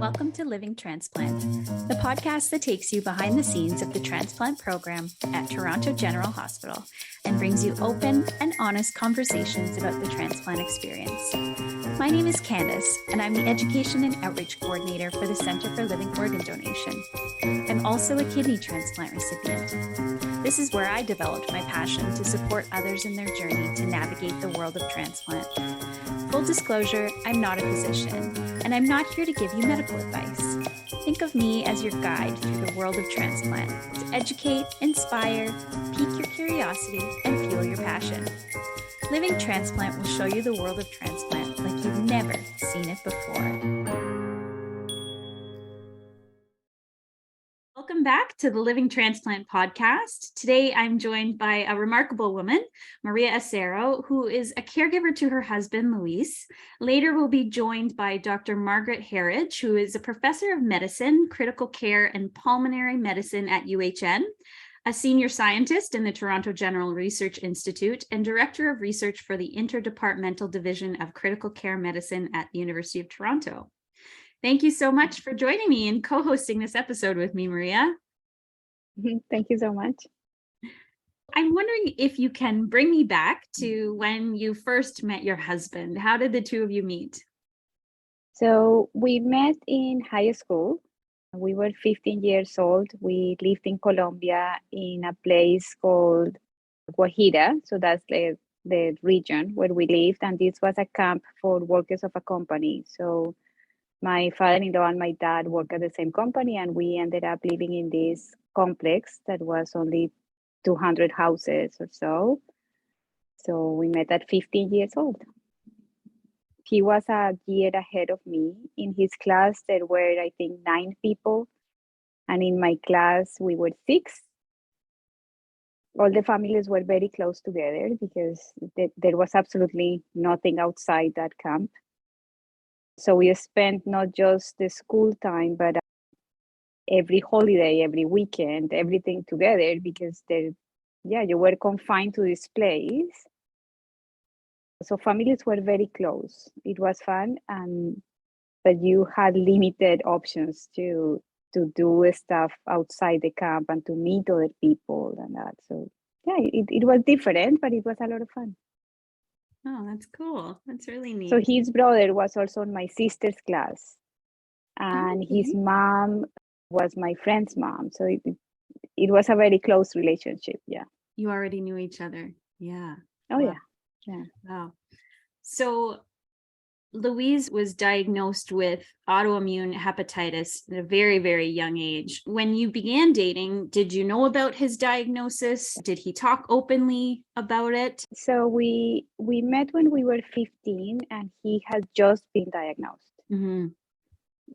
Welcome to Living Transplant, the podcast that takes you behind the scenes of the transplant program at Toronto General Hospital and brings you open and honest conversations about the transplant experience. My name is Candice, and I'm the Education and Outreach Coordinator for the Center for Living Organ Donation. I'm also a kidney transplant recipient. This is where I developed my passion to support others in their journey to navigate the world of transplant. Full disclosure, I'm not a physician, and I'm not here to give you medical advice. Think of me as your guide through the world of transplant to educate, inspire, pique your curiosity, and fuel your passion. Living Transplant will show you the world of transplant like you've never seen it before. Welcome back to the Living Transplant podcast. Today, I'm joined by a remarkable woman, Maria Acero, who is a caregiver to her husband, Luis. Later, we'll be joined by Dr. Margaret Herridge, who is a professor of medicine, critical care, and pulmonary medicine at UHN, a senior scientist in the Toronto General Research Institute, and director of research for the Interdepartmental Division of Critical Care Medicine at the University of Toronto. Thank you so much for joining me and co-hosting this episode with me, Maria. Thank you so much. I'm wondering if you can bring me back to when you first met your husband. How did the two of you meet? So we met in high school. We were 15 years old. We lived in Colombia in a place called Guajira. So that's the region where we lived. And this was a camp for workers of a company. So my father-in-law and my dad worked at the same company, and we ended up living in this complex that was only 200 houses or so. So we met at 15 years old. He was a year ahead of me. In his class, there were, I think, 9 people. And in my class, we were 6. All the families were very close together because there was absolutely nothing outside that camp. So we spent not just the school time, but every holiday, every weekend, everything together because you were confined to this place. So families were very close. It was fun, but you had limited options to do stuff outside the camp and to meet other people and that. So yeah, it was different, but it was a lot of fun. Oh, that's cool. That's really neat. So his brother was also in my sister's class, and his mom was my friend's mom. So it was a very close relationship. Yeah. You already knew each other. Yeah. Oh, wow. Yeah. Wow. So Louise was diagnosed with autoimmune hepatitis at a very, very young age. When you began dating, did you know about his diagnosis? Did he talk openly about it? So we met when we were 15, and he had just been diagnosed. Mm-hmm.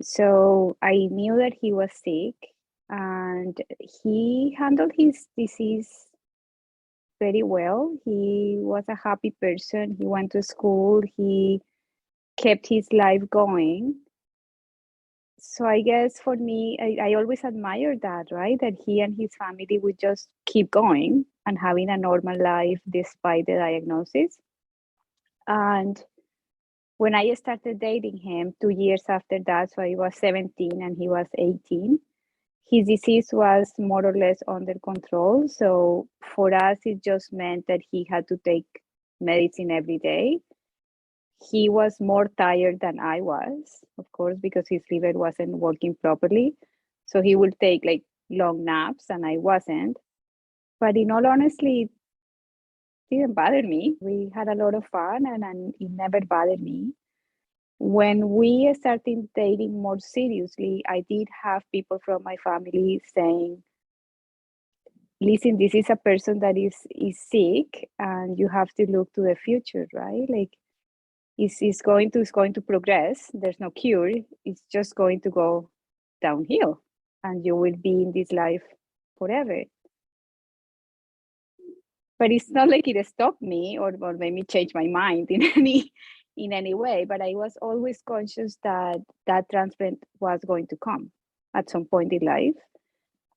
So I knew that he was sick, and he handled his disease very well. He was a happy person. He went to school. He kept his life going. So I guess for me, I always admired that, right? That he and his family would just keep going and having a normal life despite the diagnosis. And when I started dating him 2 years after that, so I was 17 and he was 18, his disease was more or less under control. So for us, it just meant that he had to take medicine every day. He was more tired than I was, of course, because his liver wasn't working properly. So he would take like long naps and I wasn't. But in all honesty, it didn't bother me. We had a lot of fun and it never bothered me. When we started dating more seriously, I did have people from my family saying, listen, this is a person that is sick and you have to look to the future, right? Like, it's going to progress. There's no cure. It's just going to go downhill and you will be in this life forever. But it's not like it stopped me or made me change my mind in any way. But I was always conscious that transplant was going to come at some point in life.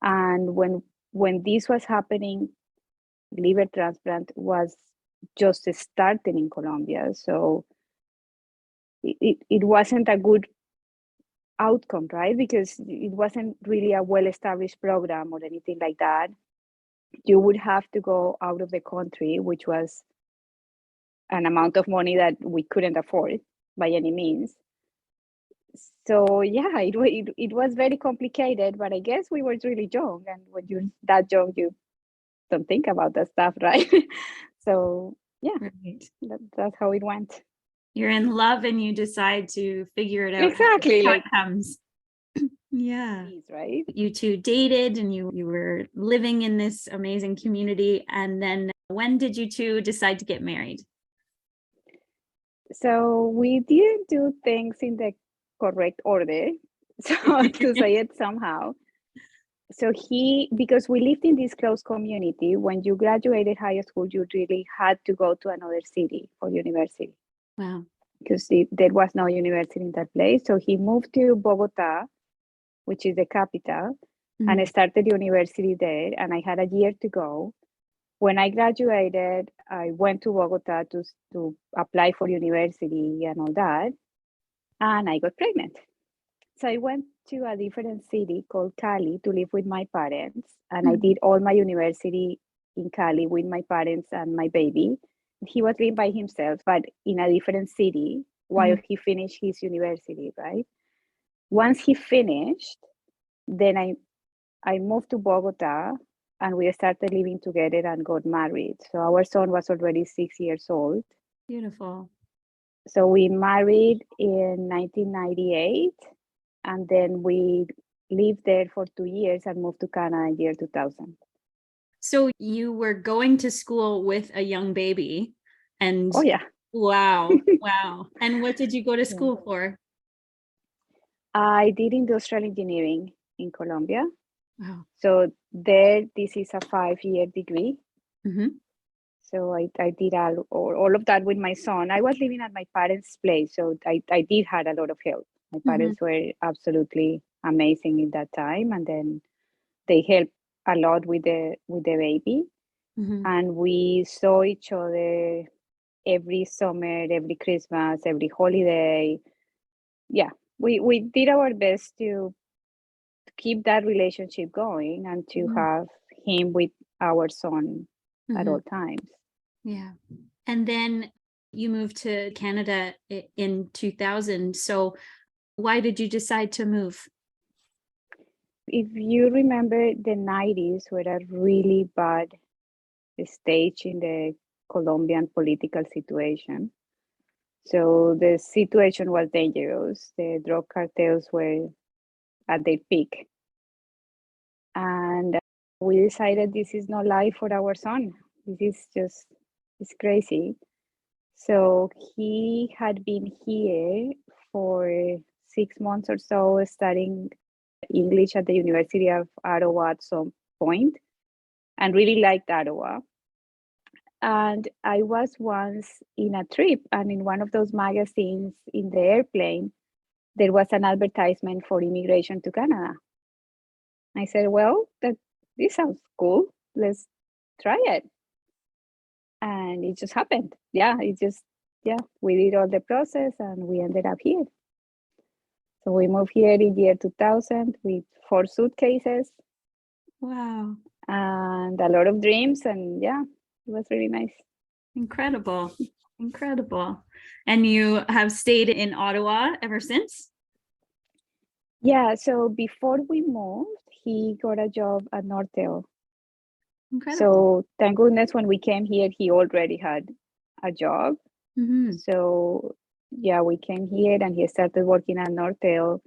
And when this was happening, liver transplant was just starting in Colombia. So it wasn't a good outcome, right? Because it wasn't really a well-established program or anything like that. You would have to go out of the country, which was an amount of money that we couldn't afford by any means. So yeah, it was very complicated, but I guess we were really young, and when you're that young, you don't think about that stuff, right? So yeah, Right. that's how it went. You're in love and you decide to figure it out. Exactly, How like it comes. Yeah. right? You two dated and you were living in this amazing community. And then when did you two decide to get married? So we didn't do things in the correct order, so to say it somehow. So because we lived in this close community, when you graduated high school, you really had to go to another city for university. Wow. Because there was no university in that place. So he moved to Bogota, which is the capital, and I started university there, and I had a year to go. When I graduated, I went to Bogota to apply for university and all that, and I got pregnant. So I went to a different city called Cali to live with my parents, and I did all my university in Cali with my parents and my baby. He was living by himself, but in a different city while he finished his university, right? Once he finished, then I moved to Bogota and we started living together and got married. So our son was already 6 years old. Beautiful. So we married in 1998, and then we lived there for 2 years and moved to Canada in year 2000. So you were going to school with a young baby, and oh yeah, wow. And what did you go to school for? I did industrial engineering in Colombia. Wow. So there, this is a 5-year degree. Mm-hmm. So I did all of that with my son. I was living at my parents' place, so I did had a lot of help. My parents were absolutely amazing in that time, and then they helped a lot with the baby. And we saw each other every summer, every Christmas, every holiday. Yeah, we did our best to keep that relationship going and to have him with our son at all times. Yeah. And then you moved to Canada in 2000. So why did you decide to move? If you remember, the 90s were a really bad stage in the Colombian political situation. So the situation was dangerous. The drug cartels were at their peak. And we decided this is not life for our son. This is it's crazy. So he had been here for 6 months or so, studying English at the University of Ottawa at some point, and really liked Ottawa. And I was once in a trip, and in one of those magazines in the airplane, there was an advertisement for immigration to Canada. I said, well, this sounds cool. Let's try it. And it just happened. We did all the process and we ended up here. So we moved here in year 2000 with 4 suitcases. Wow. And a lot of dreams. And yeah, it was really nice. Incredible. And you have stayed in Ottawa ever since? Yeah, so before we moved, he got a job at Nortel. Incredible. So thank goodness when we came here, he already had a job. So yeah, we came here and he started working at Nortel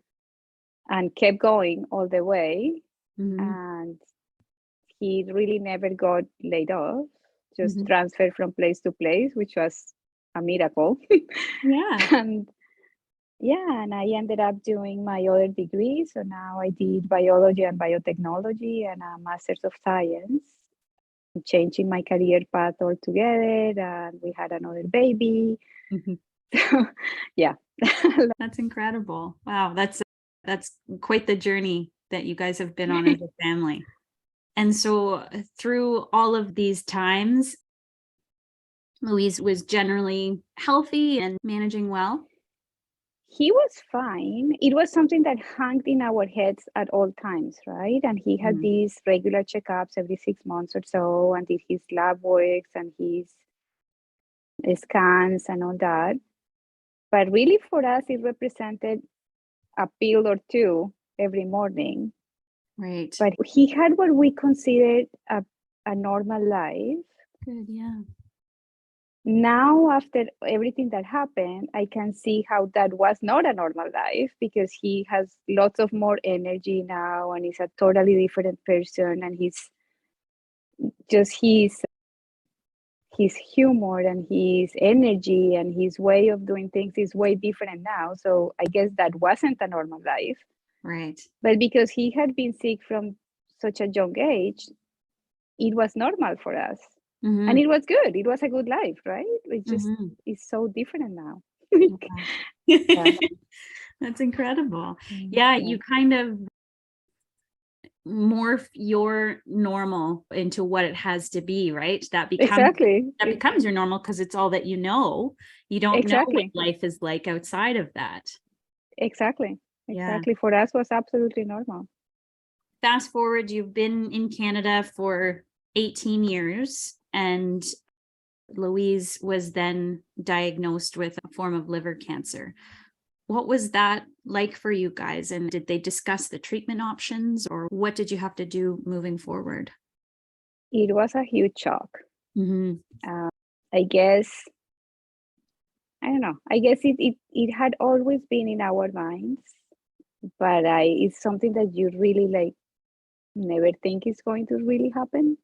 and kept going all the way. And he really never got laid off, just transferred from place to place, which was a miracle. Yeah. And I ended up doing my other degree. So now I did biology and biotechnology and a master's of science. I'm changing my career path altogether, and we had another baby. So, yeah. That's incredible. Wow, that's quite the journey that you guys have been on as a family. And so through all of these times, Louise was generally healthy and managing well? He was fine. It was something that hung in our heads at all times, right? And he had these regular checkups every 6 months or so, and did his lab works and his scans and all that. But really, for us, it represented a pill or two every morning. Right. But he had what we considered a normal life. Good, yeah. Now, after everything that happened, I can see how that was not a normal life, because he has lots of more energy now and he's a totally different person, and he's just his humor and his energy and his way of doing things is way different now. So I guess that wasn't a normal life. Right. But because he had been sick from such a young age, it was normal for us. And it was good. It was a good life, right? It just is so different now. Yeah. That's incredible. Yeah, you kind of morph your normal into what it has to be, right? That becomes your normal because it's all that you know. You don't know what life is like outside of that. Exactly. For us was absolutely normal. Fast forward, you've been in Canada for 18 years, and Louise was then diagnosed with a form of liver cancer. What was that like for you guys? And did they discuss the treatment options, or what did you have to do moving forward? It was a huge shock. I guess, I don't know. I guess it had always been in our minds, but it's something that you really never think is going to really happen.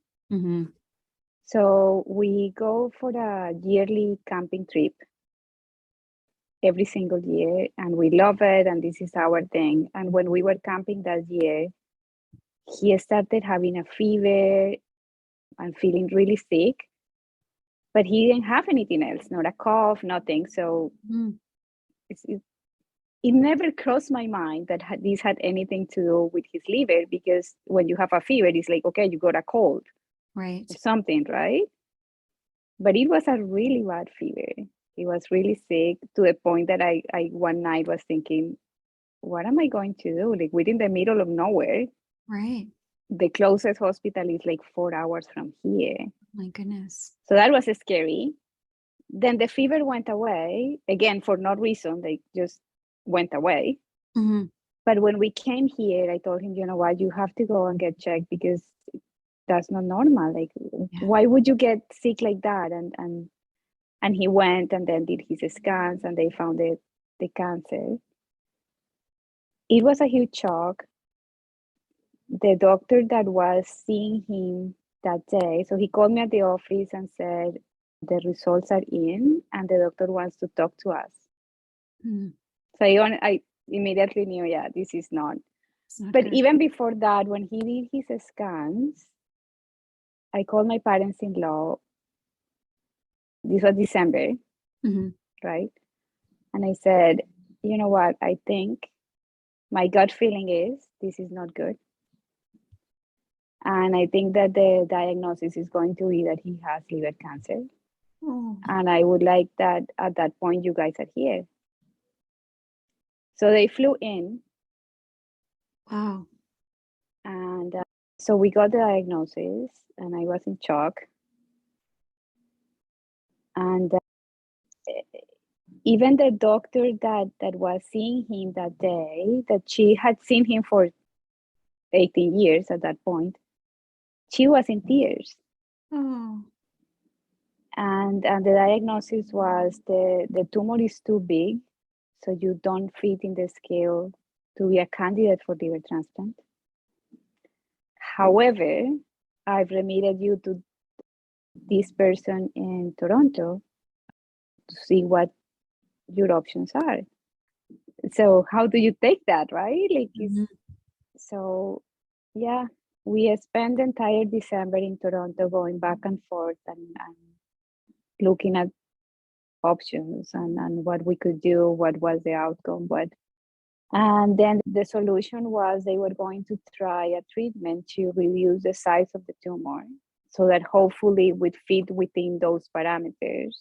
So we go for a yearly camping trip every single year, and we love it, and this is our thing. And when we were camping that year, he started having a fever and feeling really sick, but he didn't have anything else, not a cough, nothing. So it never crossed my mind that this had anything to do with his liver, because when you have a fever, it's like, okay, you got a cold, right, or something, right? But it was a really bad fever. He was really sick, to the point that I one night was thinking, what am I going to do? Like, we're in the middle of nowhere. Right. The closest hospital is like 4 hours from here. My goodness. So that was scary. Then the fever went away, again, for no reason. They just went away. But when we came here, I told him, you know what, you have to go and get checked, because that's not normal. Like, why would you get sick like that? And he went and then did his scans, and they found the cancer. It was a huge shock. The doctor that was seeing him that day, so he called me at the office and said, the results are in and the doctor wants to talk to us. So I immediately knew, this is not. But good. Even before that, when he did his scans, I called my parents-in-law. This was December, right? And I said, you know what, I think my gut feeling is this is not good. And I think that the diagnosis is going to be that he has liver cancer. And I would like that at that point you guys are here. So they flew in. Wow. And so we got the diagnosis, and I was in shock. And even the doctor that was seeing him that day, that she had seen him for 18 years at that point, she was in tears. And the diagnosis was the tumor is too big, so you don't fit in the scale to be a candidate for liver transplant. However, I've remitted you to this person in Toronto to see what your options are. So how do you take that, right? So yeah, we spent the entire December in Toronto going back and forth and looking at options and what we could do, what was the outcome, and then the solution was they were going to try a treatment to reduce the size of the tumor so that hopefully would fit within those parameters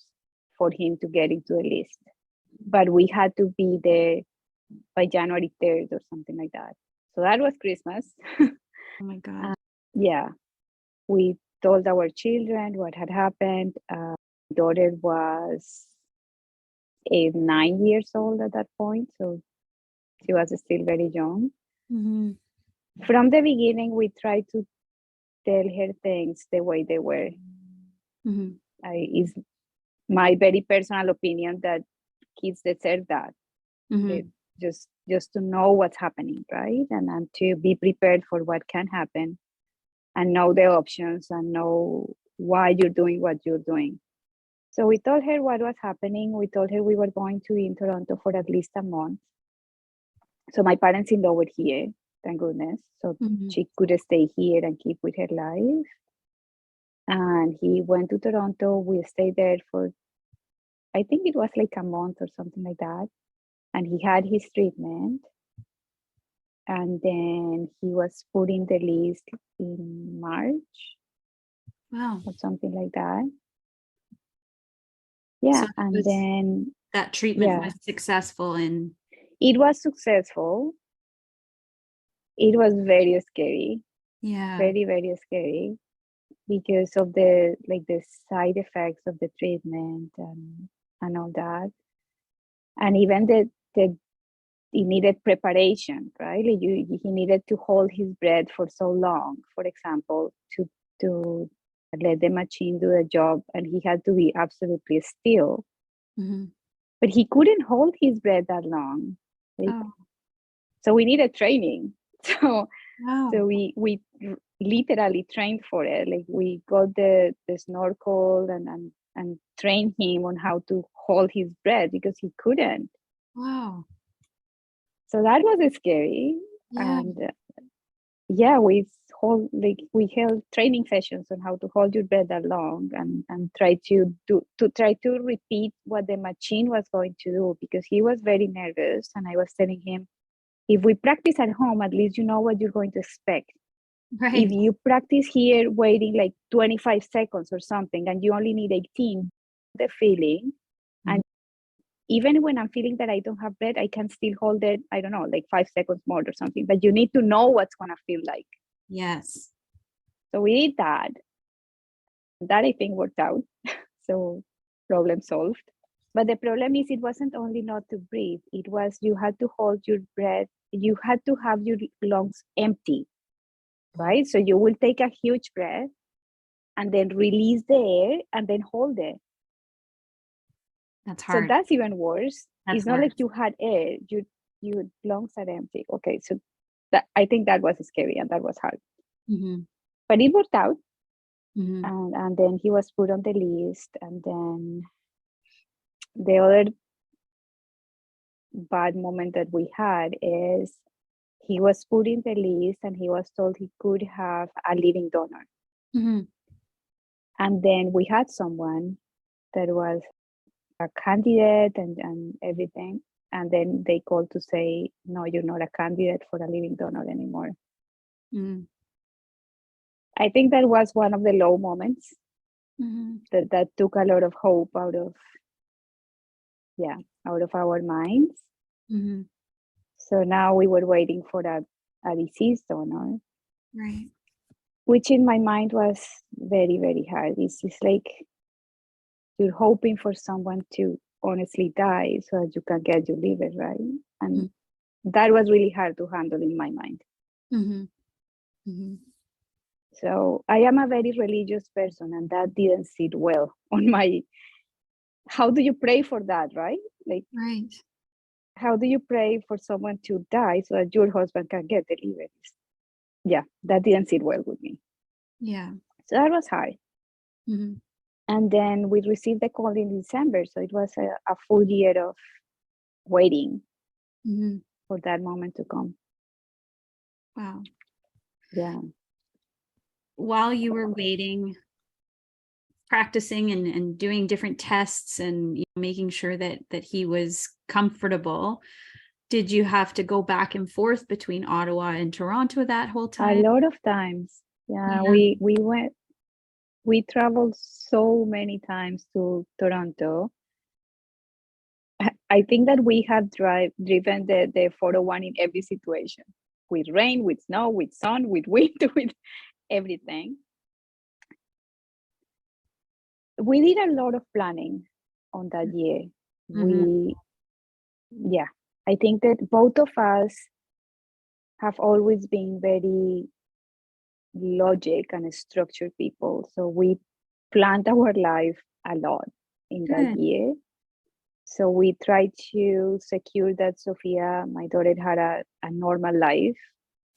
for him to get into the list. but we had to be there by January 3rd or something like that. So that was Christmas. Oh my God. Yeah, we told our children what had happened. Daughter was 9 years old at that point, so she was still very young. Mm-hmm. From the beginning, we tried to tell her things the way they were. Mm-hmm. It's my very personal opinion that kids deserve that. Mm-hmm. Just to know what's happening, right? And to be prepared for what can happen and know the options and know why you're doing what you're doing. So we told her what was happening. We told her we were going to be in Toronto for at least a month. So my parents-in-law were here, thank goodness. So she could stay here and keep with her life. And he went to Toronto. We stayed there for, I think it was like a month or something like that. And he had his treatment. And then he was put in the list in March. Wow. Or something like that. Yeah. So and then that treatment was successful and it was successful. It was very scary. Yeah. Very, very scary because of the side effects of the treatment and all that. And even the he needed preparation, right? Like he needed to hold his breath for so long, for example, to let the machine do the job, and he had to be absolutely still. Mm-hmm. But he couldn't hold his breath that long. So we needed training. So we literally trained for it. Like we got the snorkel and trained him on how to hold his breath because he couldn't. Wow. So that was scary. Yeah. And we held training sessions on how to hold your breath that long and try to repeat what the machine was going to do, because he was very nervous. And I was telling him, if we practice at home, at least you know what you're going to expect. Right. If you practice here waiting like 25 seconds or something and you only need 18, the feeling. And even when I'm feeling that I don't have breath, I can still hold it, I don't know, like 5 seconds more or something. But you need to know what's going to feel like. Yes. So we did that. That I think worked out. So problem solved. But the problem is, it wasn't only not to breathe. It was you had to hold your breath. You had to have your lungs empty, right? So you will take a huge breath and then release the air and then hold it. That's hard. So that's even worse. It's not like you had air. Your lungs are empty. Okay, so I think that was scary and that was hard. Mm-hmm. But it worked out. Mm-hmm. And then he was put on the list. And then the other bad moment that we had is he was put in the list and he was told he could have a living donor. Mm-hmm. And then we had someone that was a candidate and everything. And then they called to say, no, you're not a candidate for a living donor anymore. Mm-hmm. I think that was one of the low moments. Mm-hmm. that took a lot of hope out of our minds. Mm-hmm. So now we were waiting for a deceased donor. Right. Which in my mind was very, very hard. It's like you're hoping for someone to honestly die so that you can get your liver, right? And that was really hard to handle in my mind. Mm-hmm. Mm-hmm. So I am a very religious person, and that didn't sit well on my. How do you pray for that, right? Like, right. How do you pray for someone to die so that your husband can get the liver? Yeah, that didn't sit well with me. Yeah. So that was hard. Mm-hmm. And then we received the call in December. So it was a full year of waiting for that moment to come. Wow. Yeah. While you were waiting, practicing and doing different tests and making sure that he was comfortable, did you have to go back and forth between Ottawa and Toronto that whole time? A lot of times. Yeah. We traveled so many times to Toronto. I think that we have driven the 401 in every situation, with rain, with snow, with sun, with wind, with everything. We did a lot of planning on that year. I think that both of us have always been very logic and structured people. So we planned our life a lot in that year. So we tried to secure that Sophia, my daughter, had a normal life,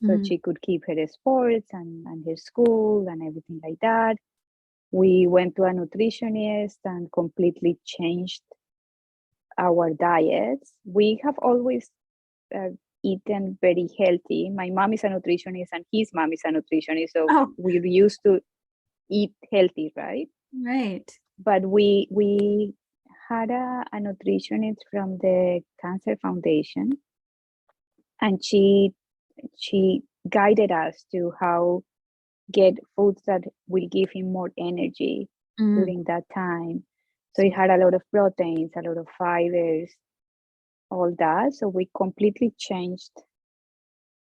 so she could keep her sports and her school and everything like that. We went to a nutritionist and completely changed our diets. We have always eaten very healthy. My mom is a nutritionist and his mom is a nutritionist, so we used to eat healthy, right? Right. But we had a nutritionist from the Cancer Foundation, and she guided us to how get foods that will give him more energy during that time. So he had a lot of proteins, a lot of fibers, all that. So we completely changed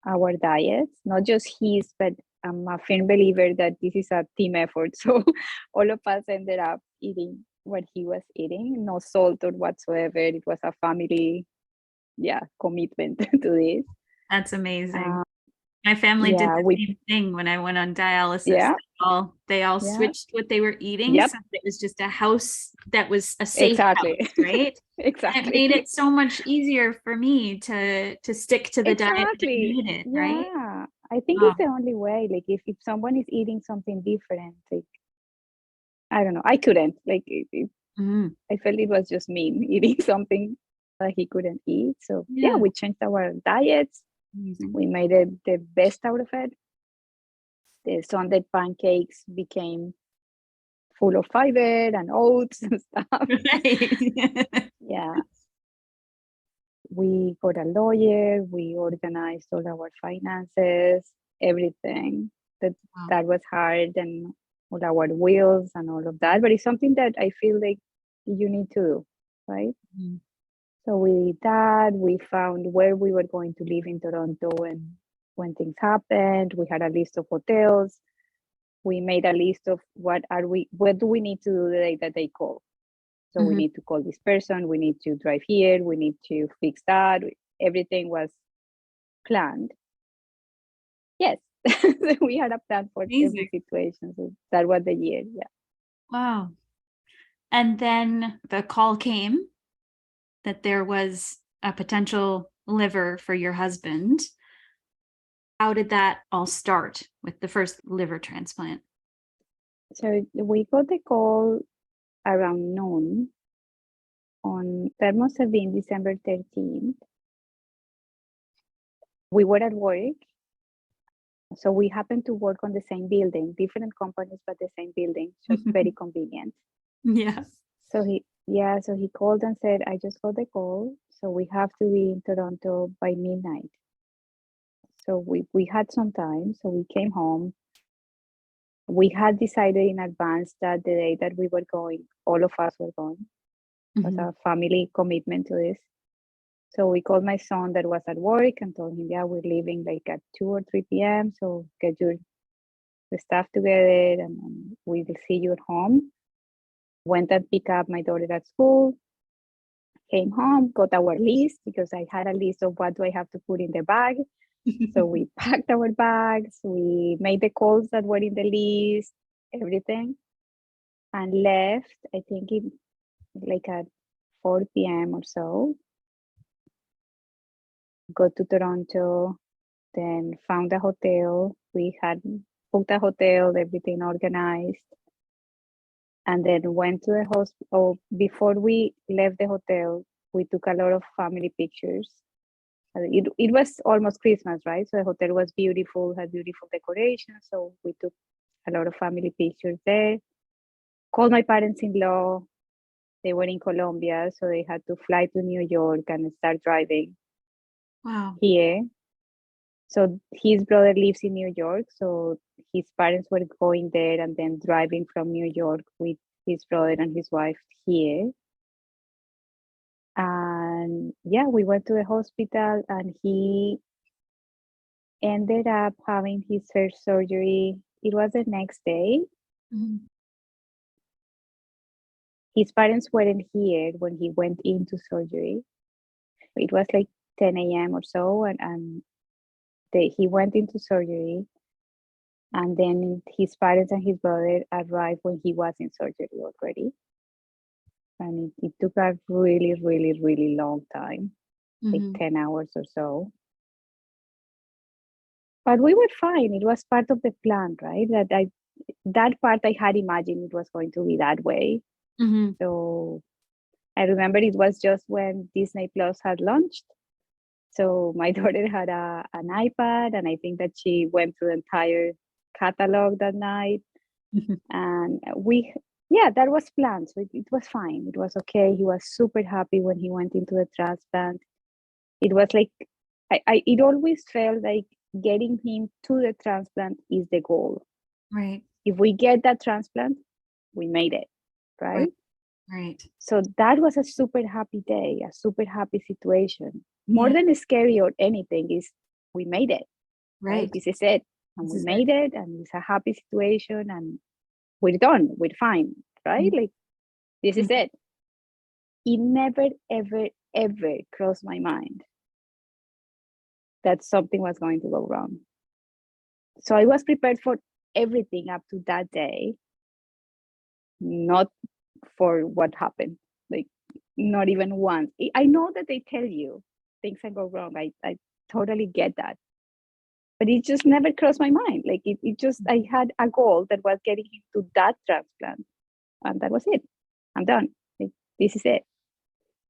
our diets, not just his, but I'm a firm believer that this is a team effort. So all of us ended up eating what he was eating, no salt or whatsoever. It was a family, commitment to this. That's amazing. My family did the same thing when I went on dialysis. They all switched what they were eating. So it was just a house that was a safe house, right? Exactly. It made it so much easier for me to stick to the diet that I needed, right? I think it's the only way. Like if someone is eating something different, like I don't know, I couldn't. Like I felt it was just me eating something that he couldn't eat. So we changed our diets. We made it the best out of it. The Sunday pancakes became full of fiber and oats and stuff. We got a lawyer. We organized all our finances, everything. That was hard, and all our wills and all of that. But it's something that I feel like you need to do, right? So we did that. We found where we were going to live in Toronto, and when things happened, we had a list of hotels. We made a list of what do we need to do the day that they call. So we need to call this person, we need to drive here, we need to fix that. Everything was planned. Yes, we had a plan for every situation. So that was the year, Wow. And then the call came that there was a potential liver for your husband. How did that all start with the first liver transplant? So we got the call around noon that must have been December 13th. We were at work. So we happened to work on the same building, different companies, but the same building. So it's very convenient. So he called and said, I just got the call. So we have to be in Toronto by midnight. So we had some time. So we came home. We had decided in advance that the day that we were going, all of us were going. It was a family commitment to this. So we called my son that was at work and told him, we're leaving like at 2 or 3 p.m. So get your stuff together and we will see you at home. Went and picked up my daughter at school. Came home, got our list because I had a list of what do I have to put in the bag. So we packed our bags, we made the calls that were in the list, everything, and left, I think it like at 4 p.m. or so. Got to Toronto, then found a hotel. We had booked a hotel, everything organized. And then went to the hospital. Before we left the hotel, we took a lot of family pictures. It was almost Christmas, right? So the hotel was beautiful, had beautiful decorations. So we took a lot of family pictures there. Called my parents-in-law. They were in Colombia, so they had to fly to New York and start driving here. So his brother lives in New York, so his parents were going there and then driving from New York with his brother and his wife here. And yeah, we went to the hospital, and he ended up having his first surgery. It was the next day. Mhm. His parents weren't here when he went into surgery. It was like 10 a.m. or so, and he went into surgery, and then his parents and his brother arrived when he was in surgery already. And it took a really, really, really long time, like 10 hours or so. But we were fine. It was part of the plan, right? That part I had imagined it was going to be that way. Mhm. So I remember it was just when Disney Plus had launched. So my daughter had an iPad, and I think that she went through the entire catalog that night. And that was planned. So it was fine. It was okay. He was super happy when he went into the transplant. It was like, it always felt like getting him to the transplant is the goal. Right. If we get that transplant, we made it, right? Right. So that was a super happy day, a super happy situation. More Yeah. than scary or anything, is we made it, right? Right. This is it. And This we is it. made it, and it's a happy situation, and we're done. We're fine, right? Like, this is it. It never, ever, ever crossed my mind that something was going to go wrong. So I was prepared for everything up to that day, not for what happened. Like, not even once. I know that they tell you things can go wrong. I totally get that. But it just never crossed my mind. Like, it just, I had a goal that was getting him to that transplant. And that was it. I'm done. Like, this is it.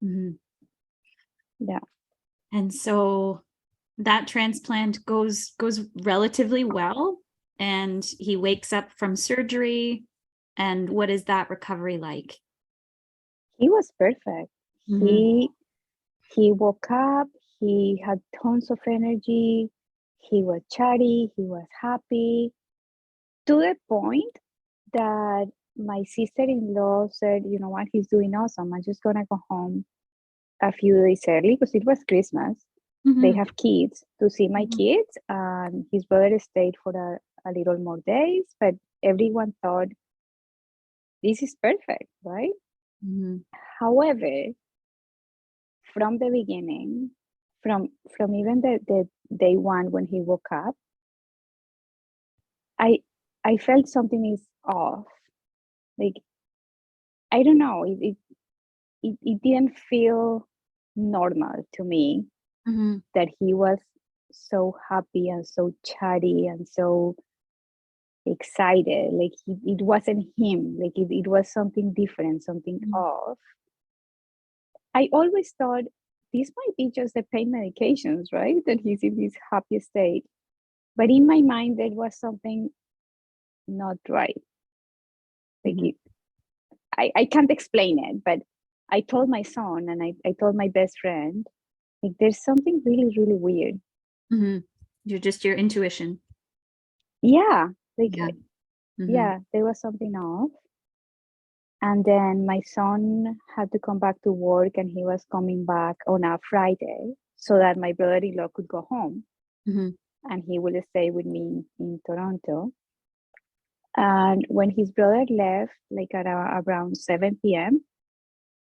Mhm. Yeah. And so that transplant goes relatively well, and he wakes up from surgery. And what is that recovery like? He was perfect. Mhm. He woke up, he had tons of energy, he was chatty, he was happy, to the point that my sister-in-law said, you know what, he's doing awesome. I'm just gonna go home a few days early because it was Christmas. They Mhm. have kids, to see my Mhm. kids, and his brother stayed for a little more days, but everyone thought this is perfect, right? Mhm. However, from the beginning, from even the day one when he woke up, I I felt something is off. Like, I don't know, it didn't feel normal to me Mhm. that he was so happy and so chatty and so excited. Like, it wasn't him. Like, it was something different, something Mhm. off. I always thought this might be just the pain medications, right? That he's in this happy state. But in my mind, there was something not right. Like, Mhm. I can't explain it, but I told my son, and I told my best friend, like, there's something really, really weird. Mhm. Your intuition. Yeah, like, Yeah. Mhm. yeah, there was something off. And then my son had to come back to work, and he was coming back on a Friday so that my brother-in-law could go home, Mhm. and he will stay with me in Toronto. And when his brother left, like at around 7 p.m.,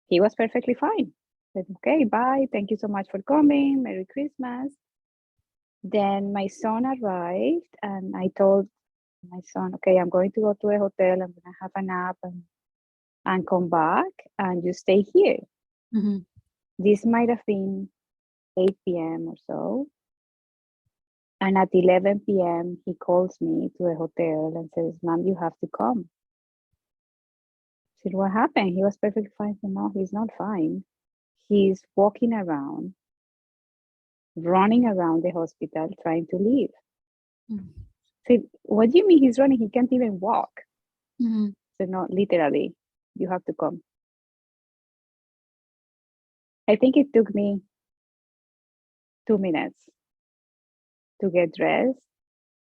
he was perfectly fine. Said, okay, bye. Thank you so much for coming. Merry Christmas. Then my son arrived, and I told my son, okay, I'm going to go to a hotel. I'm going to have a nap and come back, and you stay here. Mhm. This might have been 8 p.m. or so. And at 11 p.m., he calls me to the hotel and says, Mom, you have to come. I said, what happened? He was perfectly fine. I said, no, he's not fine. He's walking around, running around the hospital, trying to leave. Mhm. I said, what do you mean he's running? He can't even walk. Mhm. I said, no, literally, you have to come. I think it took me 2 minutes to get dressed,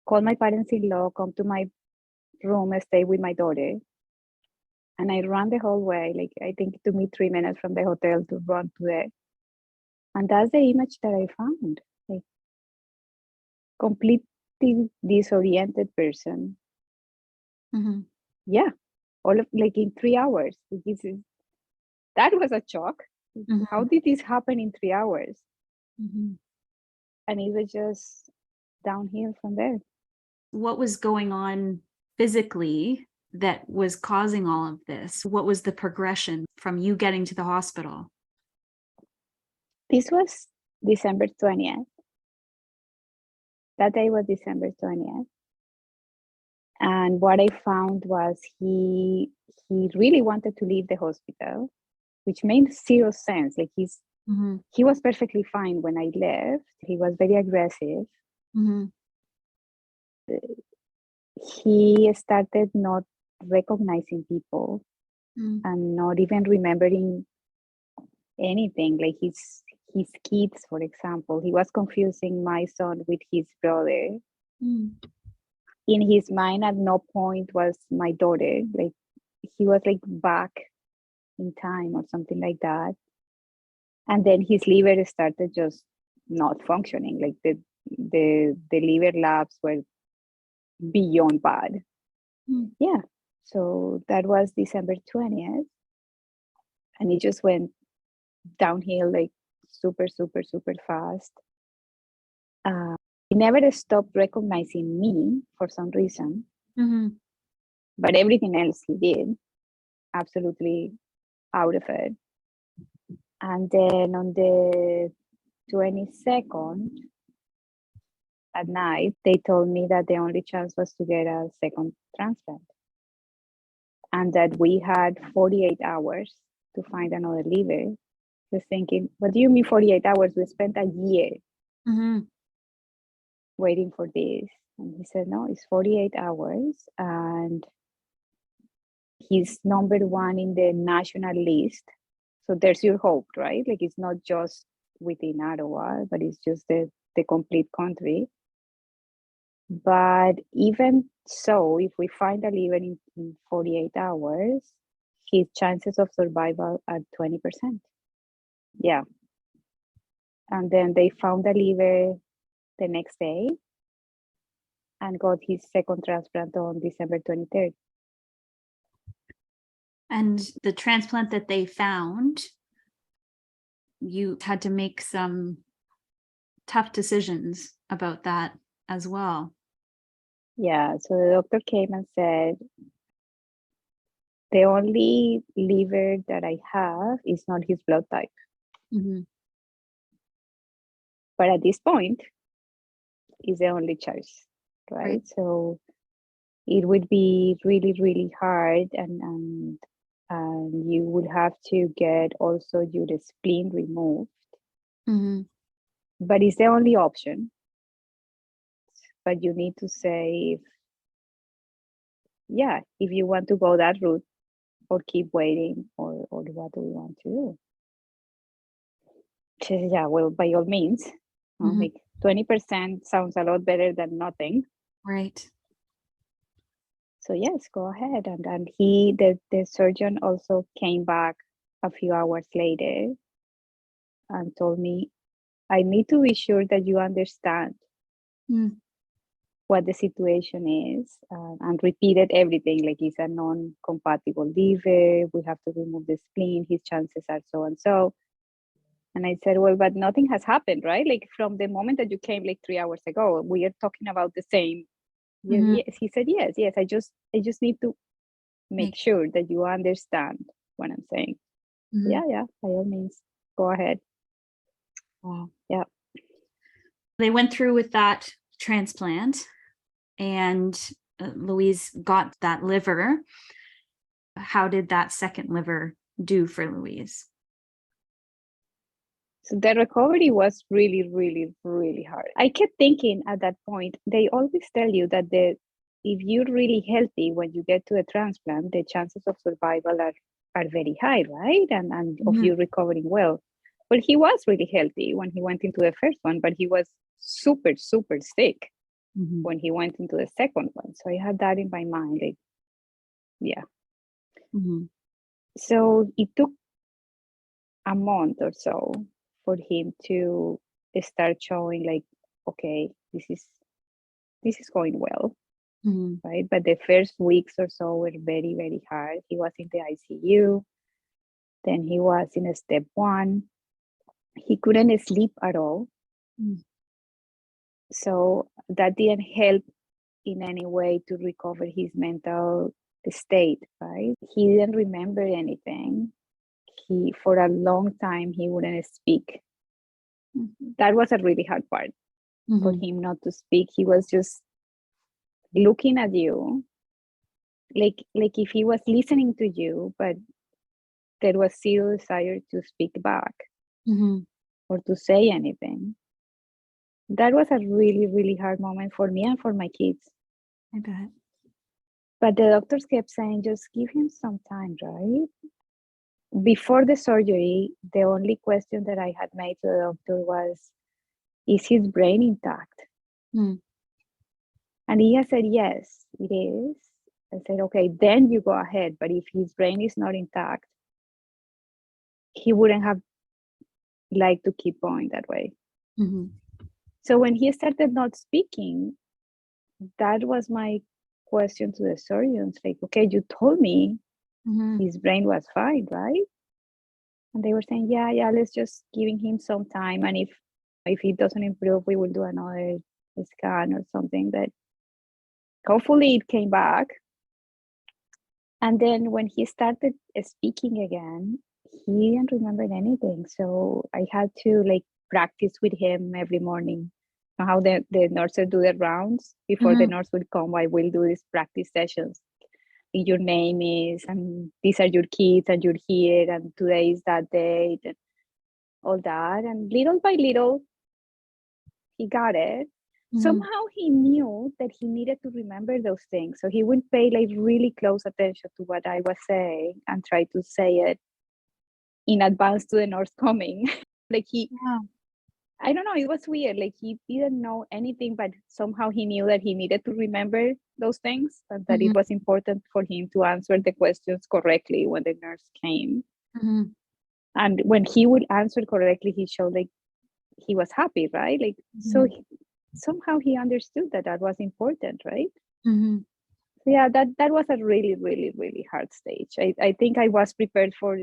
call my parents-in-law, come to my room, stay with my daughter. And I ran the whole way. Like, I think it took me 3 minutes from the hotel to run to there. And that's the image that I found. Like, completely disoriented person. Mm-hmm. Yeah. All of, like, in 3 hours. That was a shock. Mm-hmm. How did this happen in 3 hours? Mm-hmm. And it was just downhill from there. What was going on physically that was causing all of this? What was the progression from you getting to the hospital? This was December 20th. That day was December 20th. And what I found was he really wanted to leave the hospital, which made zero sense. Like, Mm-hmm. he was perfectly fine when I left. He was very aggressive. Mm-hmm. He started not recognizing people Mm-hmm. and not even remembering anything. Like, his kids, for example, he was confusing my son with his brother. Mm-hmm. In his mind, at no point was my daughter. Like, he was like back in time or something like that. And then his liver started just not functioning. Like, the liver labs were beyond bad. Mm-hmm. Yeah. So that was December 20th. And it just went downhill, like, super, super, super fast. He never stopped recognizing me for some reason, Mm-hmm. but everything else he did, absolutely out of it. And then on the 22nd at night, they told me that the only chance was to get a second transplant, and that we had 48 hours to find another liver. I was thinking, what do you mean 48 hours? We spent a year Mm-hmm. waiting for this. And he said, no, it's 48 hours. And he's number one in the national list. So there's your hope, right? Like, it's not just within Ottawa, but it's just the complete country. But even so, if we find a liver in 48 hours, his chances of survival are 20%. Yeah. And then they found a liver the next day and got his second transplant on December 23rd. And the transplant that they found, you had to make some tough decisions about that as well. Yeah, so the doctor came and said, the only liver that I have is not his blood type. Mm-hmm. But at this point, is the only choice, right? Right. So it would be really, really hard, and you would have to get also your spleen removed. Mm-hmm. But it's the only option. But you need to say, if you want to go that route, or keep waiting, or what do we want to do? She said, yeah, well, by all means. Mm-hmm. Like, 20% sounds a lot better than nothing. Right. So yes, go ahead. And the surgeon also came back a few hours later and told me, I need to be sure that you understand what the situation is, and repeated everything. Like, it's a non-compatible liver. We have to remove the spleen. His chances are so and so. And I said, well, but nothing has happened, right? Like, from the moment that you came, like 3 hours ago, we are talking about the same. Mm-hmm. Yes. He said, yes. I just need to make sure that you understand what I'm saying. Mm-hmm. Yeah, by all means, go ahead. Wow. Yeah. They went through with that transplant, and Louise got that liver. How did that second liver do for Louise? So the recovery was really, really, really hard. I kept thinking at that point, they always tell you that if you're really healthy when you get to a transplant, the chances of survival are very high, right? And Mm-hmm. of you recovering well. Well, he was really healthy when he went into the first one, but he was super, super sick when he went into the second one. So I had that in my mind, like, yeah. So it took a month or so for him to start showing like, okay, this is going well, right? But the first weeks or so were very, very hard. He was in the ICU. Then he was in a step 1. He couldn't sleep at all. So that didn't help in any way to recover his mental state, right? He didn't remember anything. For a long time, he wouldn't speak. That was a really hard part for him not to speak. He was just looking at you, like if he was listening to you, but there was zero desire to speak back or to say anything. That was a really, really hard moment for me and for my kids. I bet. But the doctors kept saying, just give him some time, right? Before the surgery, the only question that I had made to the doctor was, is his brain intact? And he has said, yes, it is. I said, okay, then you go ahead. But if his brain is not intact, he wouldn't have liked to keep going that way. So when he started not speaking, that was my question to the surgeons. Like, okay, you told me his brain was fine, right? And they were saying, yeah, let's just giving him some time. And if it doesn't improve, we will do another scan or something. That hopefully it came back. And then when he started speaking again, he didn't remember anything. So I had to like practice with him every morning. How the nurses do their rounds before the nurse will come, I will do these practice sessions. Your name is, and these are your kids, and you're here, and today is that date, and all that. And little by little, he got it. Somehow he knew that he needed to remember those things. So he would pay like really close attention to what I was saying and try to say it in advance to the nurse coming. Like I don't know, it was weird. Like he didn't know anything, but somehow he knew that he needed to remember those things and that it was important for him to answer the questions correctly when the nurse came. And when he would answer correctly, he showed like he was happy, right? Like, so somehow he understood that was important, right? So yeah, that was a really, really, really hard stage. I think I was prepared for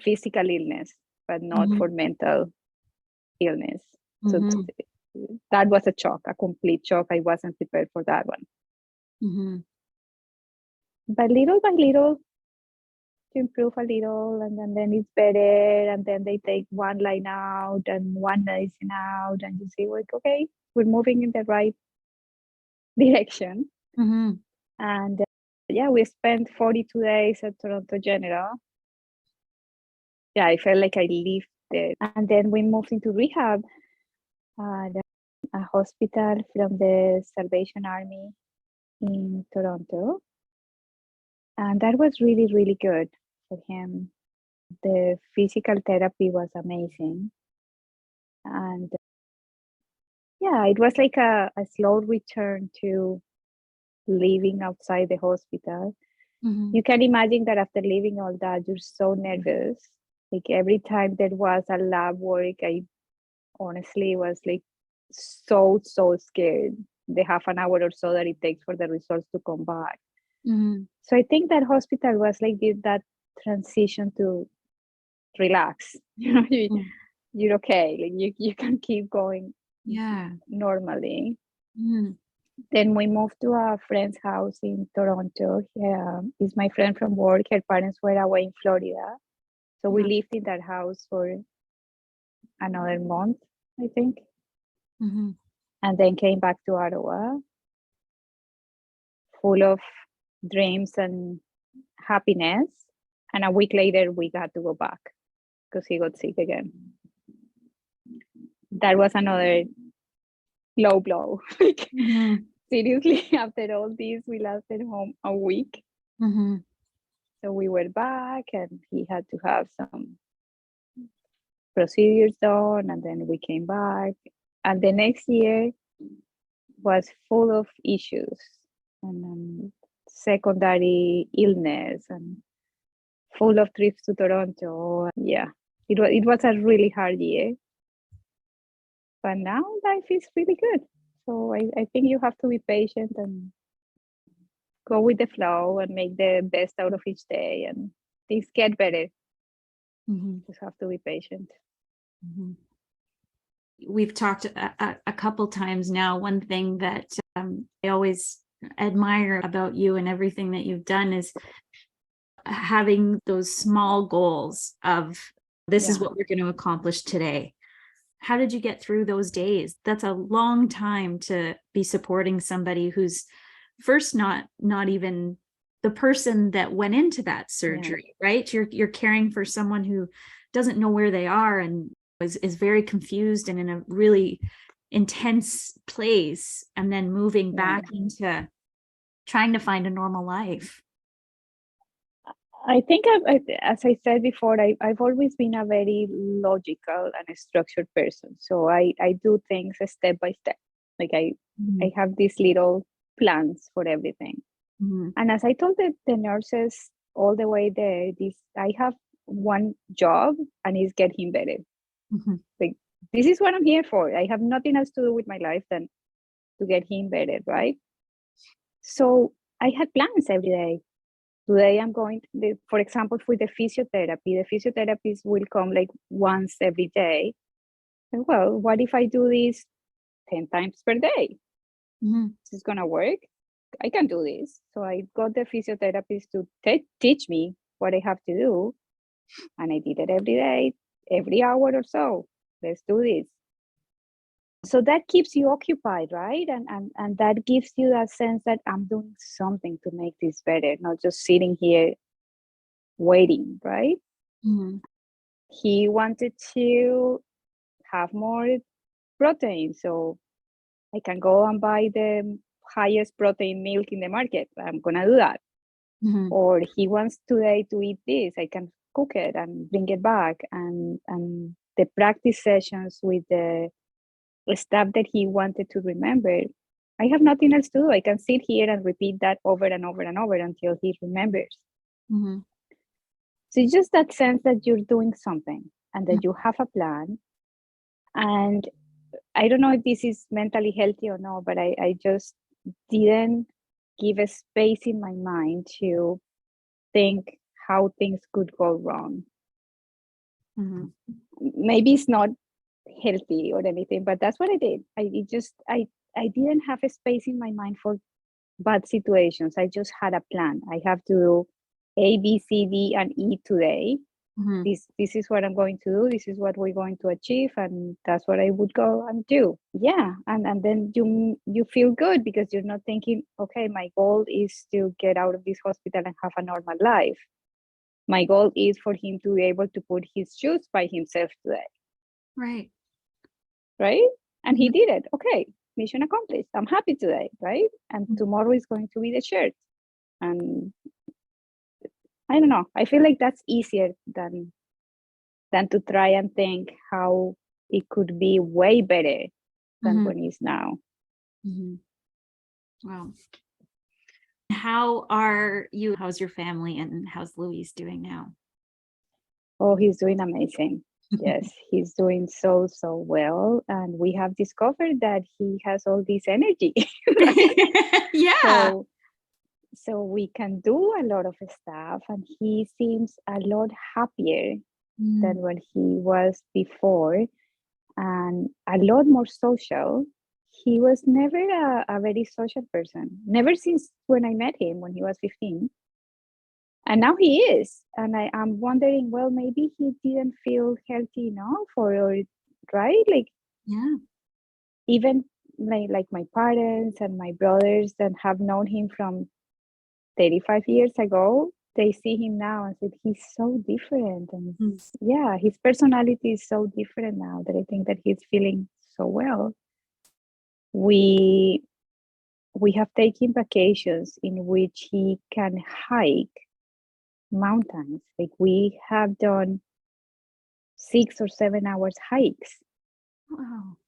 physical illness, but not for mental illness. So that was a shock, a complete shock. I wasn't prepared for that one. But little by little, to improve a little, and then it's better, and then they take one line out and one medicine out, and you see like, okay, we're moving in the right direction. And yeah, we spent 42 days at Toronto General. Yeah, I felt like I lived there. And then we moved into rehab at a hospital from the Salvation Army in Toronto. And that was really, really good for him. The physical therapy was amazing. And yeah, it was like a slow return to living outside the hospital. You can imagine that after leaving all that, you're so nervous. Like every time there was a lab work, I honestly was like so scared. The half an hour or so that it takes for the results to come back. So I think that hospital was like that transition to relax. You know, you're okay. Like you can keep going normally. Then we moved to a friend's house in Toronto. Is my friend from work. Her parents were away in Florida. So we lived in that house for another month, I think. And then came back to Ottawa, full of dreams and happiness. And a week later, we had to go back because he got sick again. That was another low blow. Seriously, after all this, we lasted home a week. So we were back and he had to have some procedures done, and then we came back. And the next year was full of issues. And secondary illness and full of trips to Toronto. Yeah, it was a really hard year. But now life is really good. So I think you have to be patient and go with the flow and make the best out of each day, and things get better. Just have to be patient. We've talked a couple times now. One thing that I always admire about you and everything that you've done is having those small goals of this is what we're going to accomplish today. How did you get through those days? That's a long time to be supporting somebody who's first not even the person that went into that surgery, right? You're caring for someone who doesn't know where they are and is very confused and in a really intense place, and then moving back into trying to find a normal life. I think, as I said before, I've always been a very logical and structured person. So I do things step by step. Like I have these little plans for everything. And as I told the nurses all the way there, I have one job, and it's get him better. Like, this is what I'm here for. I have nothing else to do with my life than to get him better, right? So I had plans every day. Today I'm going to, for example, for the physiotherapy, the physiotherapist will come like once every day. And well, what if I do this 10 times per day? This is gonna work. I can do this. So I got the physiotherapist to teach me what I have to do. And I did it every day, every hour or so. Let's do this. So that keeps you occupied, right? And that gives you that sense that I'm doing something to make this better, not just sitting here waiting, right? He wanted to have more protein, so I can go and buy the highest protein milk in the market. I'm gonna do that. Or he wants today to eat this, I can cook it and bring it back. And the practice sessions with the stuff that he wanted to remember, I have nothing else to do. I can sit here and repeat that over and over and over until he remembers. So it's just that sense that you're doing something and that you have a plan. And I don't know if this is mentally healthy or not, but I just didn't give a space in my mind to think how things could go wrong. Maybe it's not healthy or anything, but that's what I did. I didn't have a space in my mind for bad situations. I just had a plan. I have to do A, B, C, D, and E today. This is what I'm going to do. This is what we're going to achieve, and that's what I would go and do. Yeah, and then you feel good because you're not thinking, okay, my goal is to get out of this hospital and have a normal life. My goal is for him to be able to put his shoes by himself today. Right. And he did it. Okay, mission accomplished. I'm happy today, right? And tomorrow is going to be the shirt. And I don't know. I feel like that's easier than to try and think how it could be way better than what it is now. Wow. How are you? How's your family, and how's Louise doing now? Oh, he's doing amazing. Yes, he's doing so well. And we have discovered that he has all this energy. Yeah. So we can do a lot of stuff, and he seems a lot happier than what he was before, and a lot more social. He was never a very social person, never since when I met him when he was 15. And now he is. And I'm wondering, well, maybe he didn't feel healthy enough, or right? Like, yeah. Even like my parents and my brothers that have known him from 35 years ago, they see him now and said, he's so different. And yeah, his personality is so different now that I think that he's feeling so well. We have taken vacations in which he can hike mountains. Like, we have done 6 or 7 hours hikes. Wow.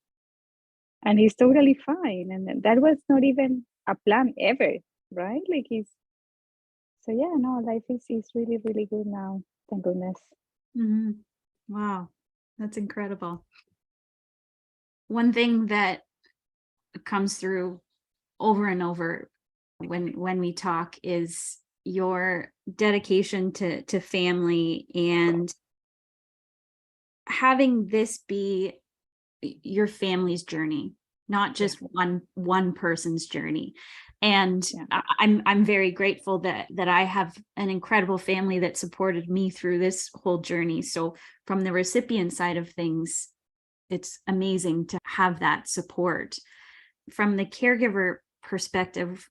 And he's totally fine. And that was not even a plan ever, right? Like, So yeah, no, life is really, really good now. Thank goodness. Mhm. Wow, that's incredible. One thing that comes through over and over when we talk is your dedication to family and having this be your family's journey, not just one person's journey. And I'm very grateful that I have an incredible family that supported me through this whole journey. So from the recipient side of things, it's amazing to have that support. From the caregiver perspective,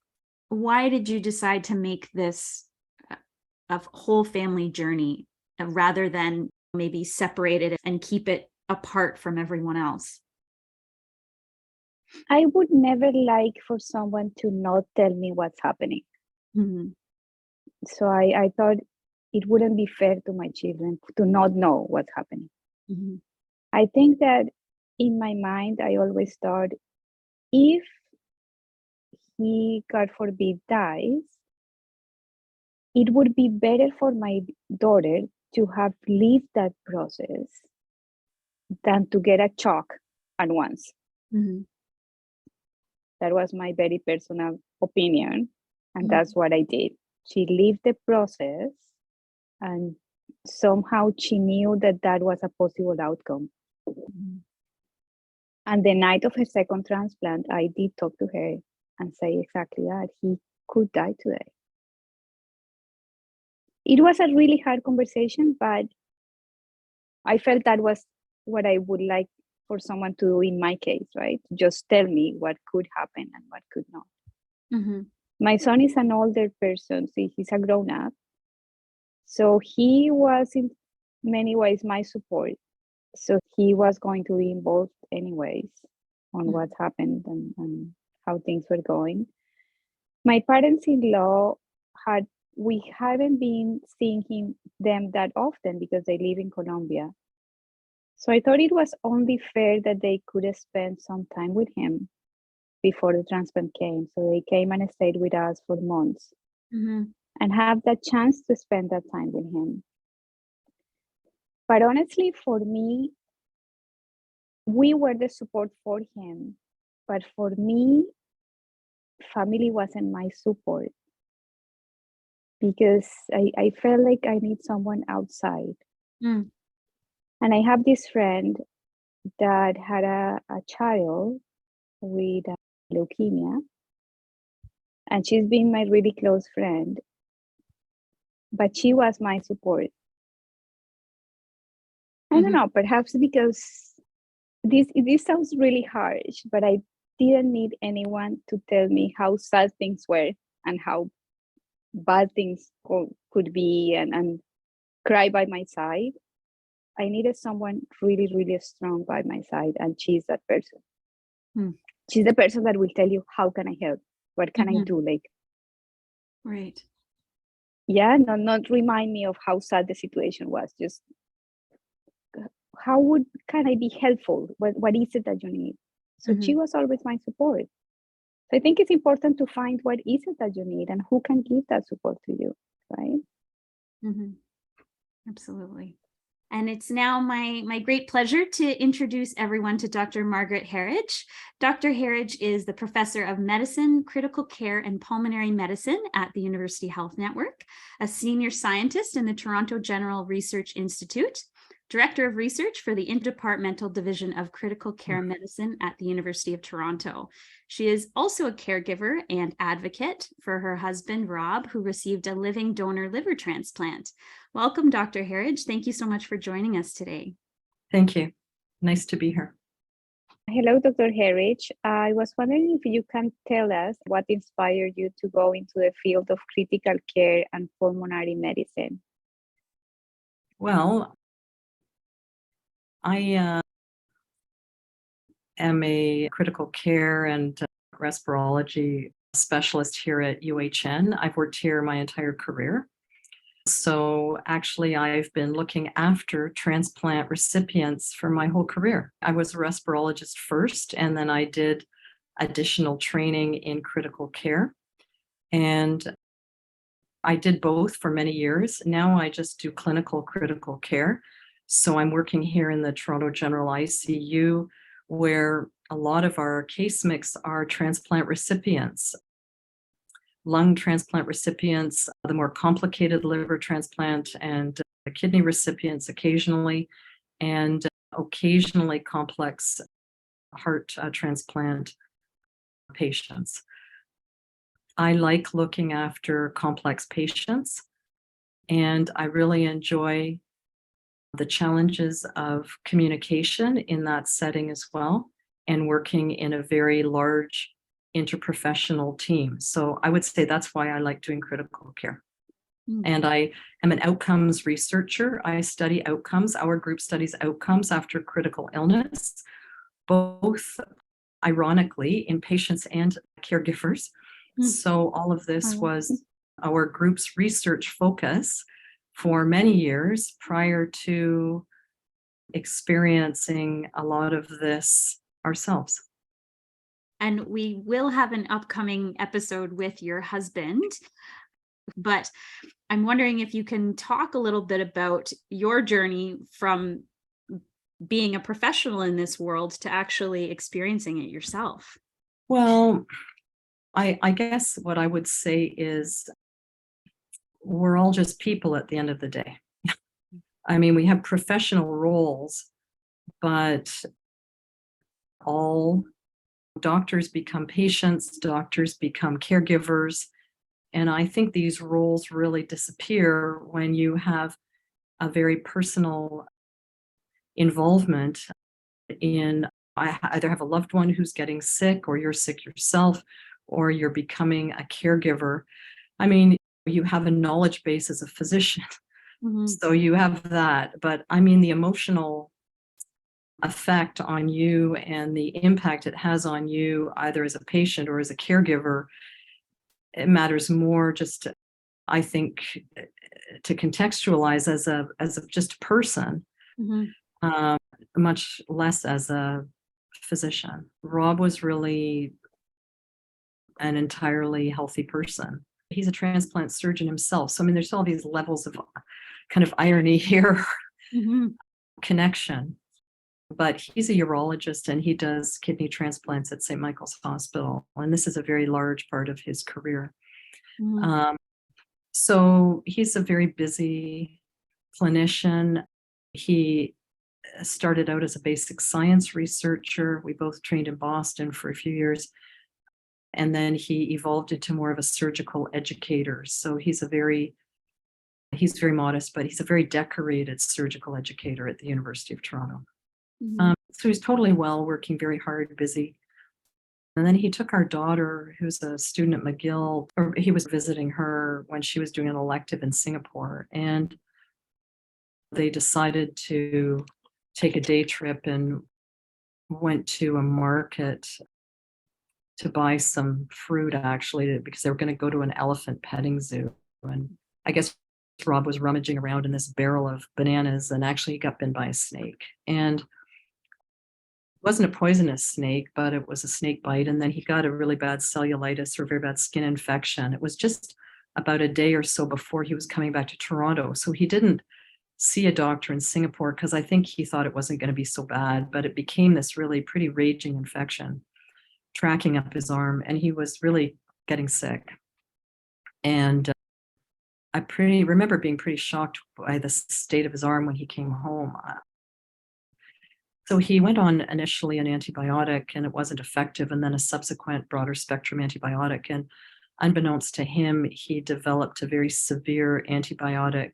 why did you decide to make this a whole family journey rather than maybe separate it and keep it apart from everyone else? I would never like for someone to not tell me what's happening. Mm-hmm. So I thought it wouldn't be fair to my children to not know what's happening. Mm-hmm. I think that in my mind, I always thought if he, God forbid, dies, it would be better for my daughter to have lived that process than to get a shock at once. Mm-hmm. That was my very personal opinion. And Mm-hmm. that's what I did. She lived the process and somehow she knew that that was a possible outcome. Mm-hmm. And the night of her second transplant, I did talk to her and say exactly that. He could die today. It was a really hard conversation, but I felt that was what I would like for someone to do in my case, right? Just tell me what could happen and what could not. Mm-hmm. My son is an older person, so he's a grown up. So he was in many ways my support. So he was going to be involved anyways on what happened and how things were going. My parents-in-law we hadn't been seeing them that often because they live in Colombia. So I thought it was only fair that they could spend some time with him before the transplant came. So they came and stayed with us for months and have that chance to spend that time with him. But honestly, for me, we were the support for him. But for me, family wasn't my support because I felt like I need someone outside. Mm. And I have this friend that had a child with leukemia. And she's been my really close friend. But she was my support. I don't know, perhaps because this sounds really harsh, but I didn't need anyone to tell me how sad things were and how bad things could be and cry by my side. I needed someone really, really strong by my side, and she's that person. She's the person that will tell you, how can I help? What can I do? Like, right. Yeah, not remind me of how sad the situation was. Just can I be helpful? What is it that you need? So she was always my support. So I think it's important to find what is it that you need and who can give that support to you, right? Absolutely. And it's now my great pleasure to introduce everyone to Dr. Margaret Herridge. Dr. Herridge is the Professor of Medicine, Critical Care and Pulmonary Medicine at the University Health Network, a Senior Scientist in the Toronto General Research Institute, Director of Research for the Interdepartmental Division of Critical Care Medicine at the University of Toronto. She is also a caregiver and advocate for her husband, Rob, who received a living donor liver transplant. Welcome, Dr. Herridge. Thank you so much for joining us today. Thank you. Nice to be here. Hello, Dr. Herridge. I was wondering if you can tell us what inspired you to go into the field of critical care and pulmonary medicine. Well, I am a critical care and respirology specialist here at UHN. I've worked here my entire career. So actually, I've been looking after transplant recipients for my whole career. I was a respirologist first, and then I did additional training in critical care. And I did both for many years. Now I just do clinical critical care. So I'm working here in the Toronto General ICU, where a lot of our case mix are transplant recipients, lung transplant recipients, the more complicated liver transplant, and kidney recipients occasionally, and occasionally complex heart transplant patients. I like looking after complex patients, and I really enjoy the challenges of communication in that setting as well, and working in a very large interprofessional team. So I would say that's why I like doing critical care. And I am an outcomes researcher. I study outcomes. Our group studies outcomes after critical illness, both ironically in patients and caregivers. So all of this was our group's research focus for many years prior to experiencing a lot of this ourselves. And we will have an upcoming episode with your husband, but I'm wondering if you can talk a little bit about your journey from being a professional in this world to actually experiencing it yourself. Well, I guess what I would say is we're all just people at the end of the day. I mean, we have professional roles, but all doctors become patients, doctors become caregivers. And I think these roles really disappear when you have a very personal involvement in either have a loved one who's getting sick, or you're sick yourself, or you're becoming a caregiver. I mean, you have a knowledge base as a physician. So you have that. But I mean, the emotional effect on you and the impact it has on you, either as a patient or as a caregiver, it matters more just, I think, to contextualize as a just a person, much less as a physician. Rob was really an entirely healthy person. He's a transplant surgeon himself. So, I mean, there's all these levels of kind of irony here, connection. But he's a urologist and he does kidney transplants at St. Michael's Hospital. And this is a very large part of his career. So he's a very busy clinician. He started out as a basic science researcher. We both trained in Boston for a few years. And then he evolved into more of a surgical educator. So he's very modest, but he's a very decorated surgical educator at the University of Toronto. So he's totally well, working very hard, busy. And then he took our daughter, who's a student at McGill, or he was visiting her when she was doing an elective in Singapore. And they decided to take a day trip and went to a market to buy some fruit, actually, because they were going to go to an elephant petting zoo. And I guess Rob was rummaging around in this barrel of bananas, and actually he got bitten by a snake. And it wasn't a poisonous snake, but it was a snake bite. And then he got a really bad cellulitis, or very bad skin infection. It was just about a day or so before he was coming back to Toronto. So he didn't see a doctor in Singapore because I think he thought it wasn't going to be so bad, but it became this really pretty raging infection, tracking up his arm, and he was really getting sick. And I remember being pretty shocked by the state of his arm when he came home. So he went on initially an antibiotic and it wasn't effective, and then a subsequent broader spectrum antibiotic. And unbeknownst to him, he developed a very severe antibiotic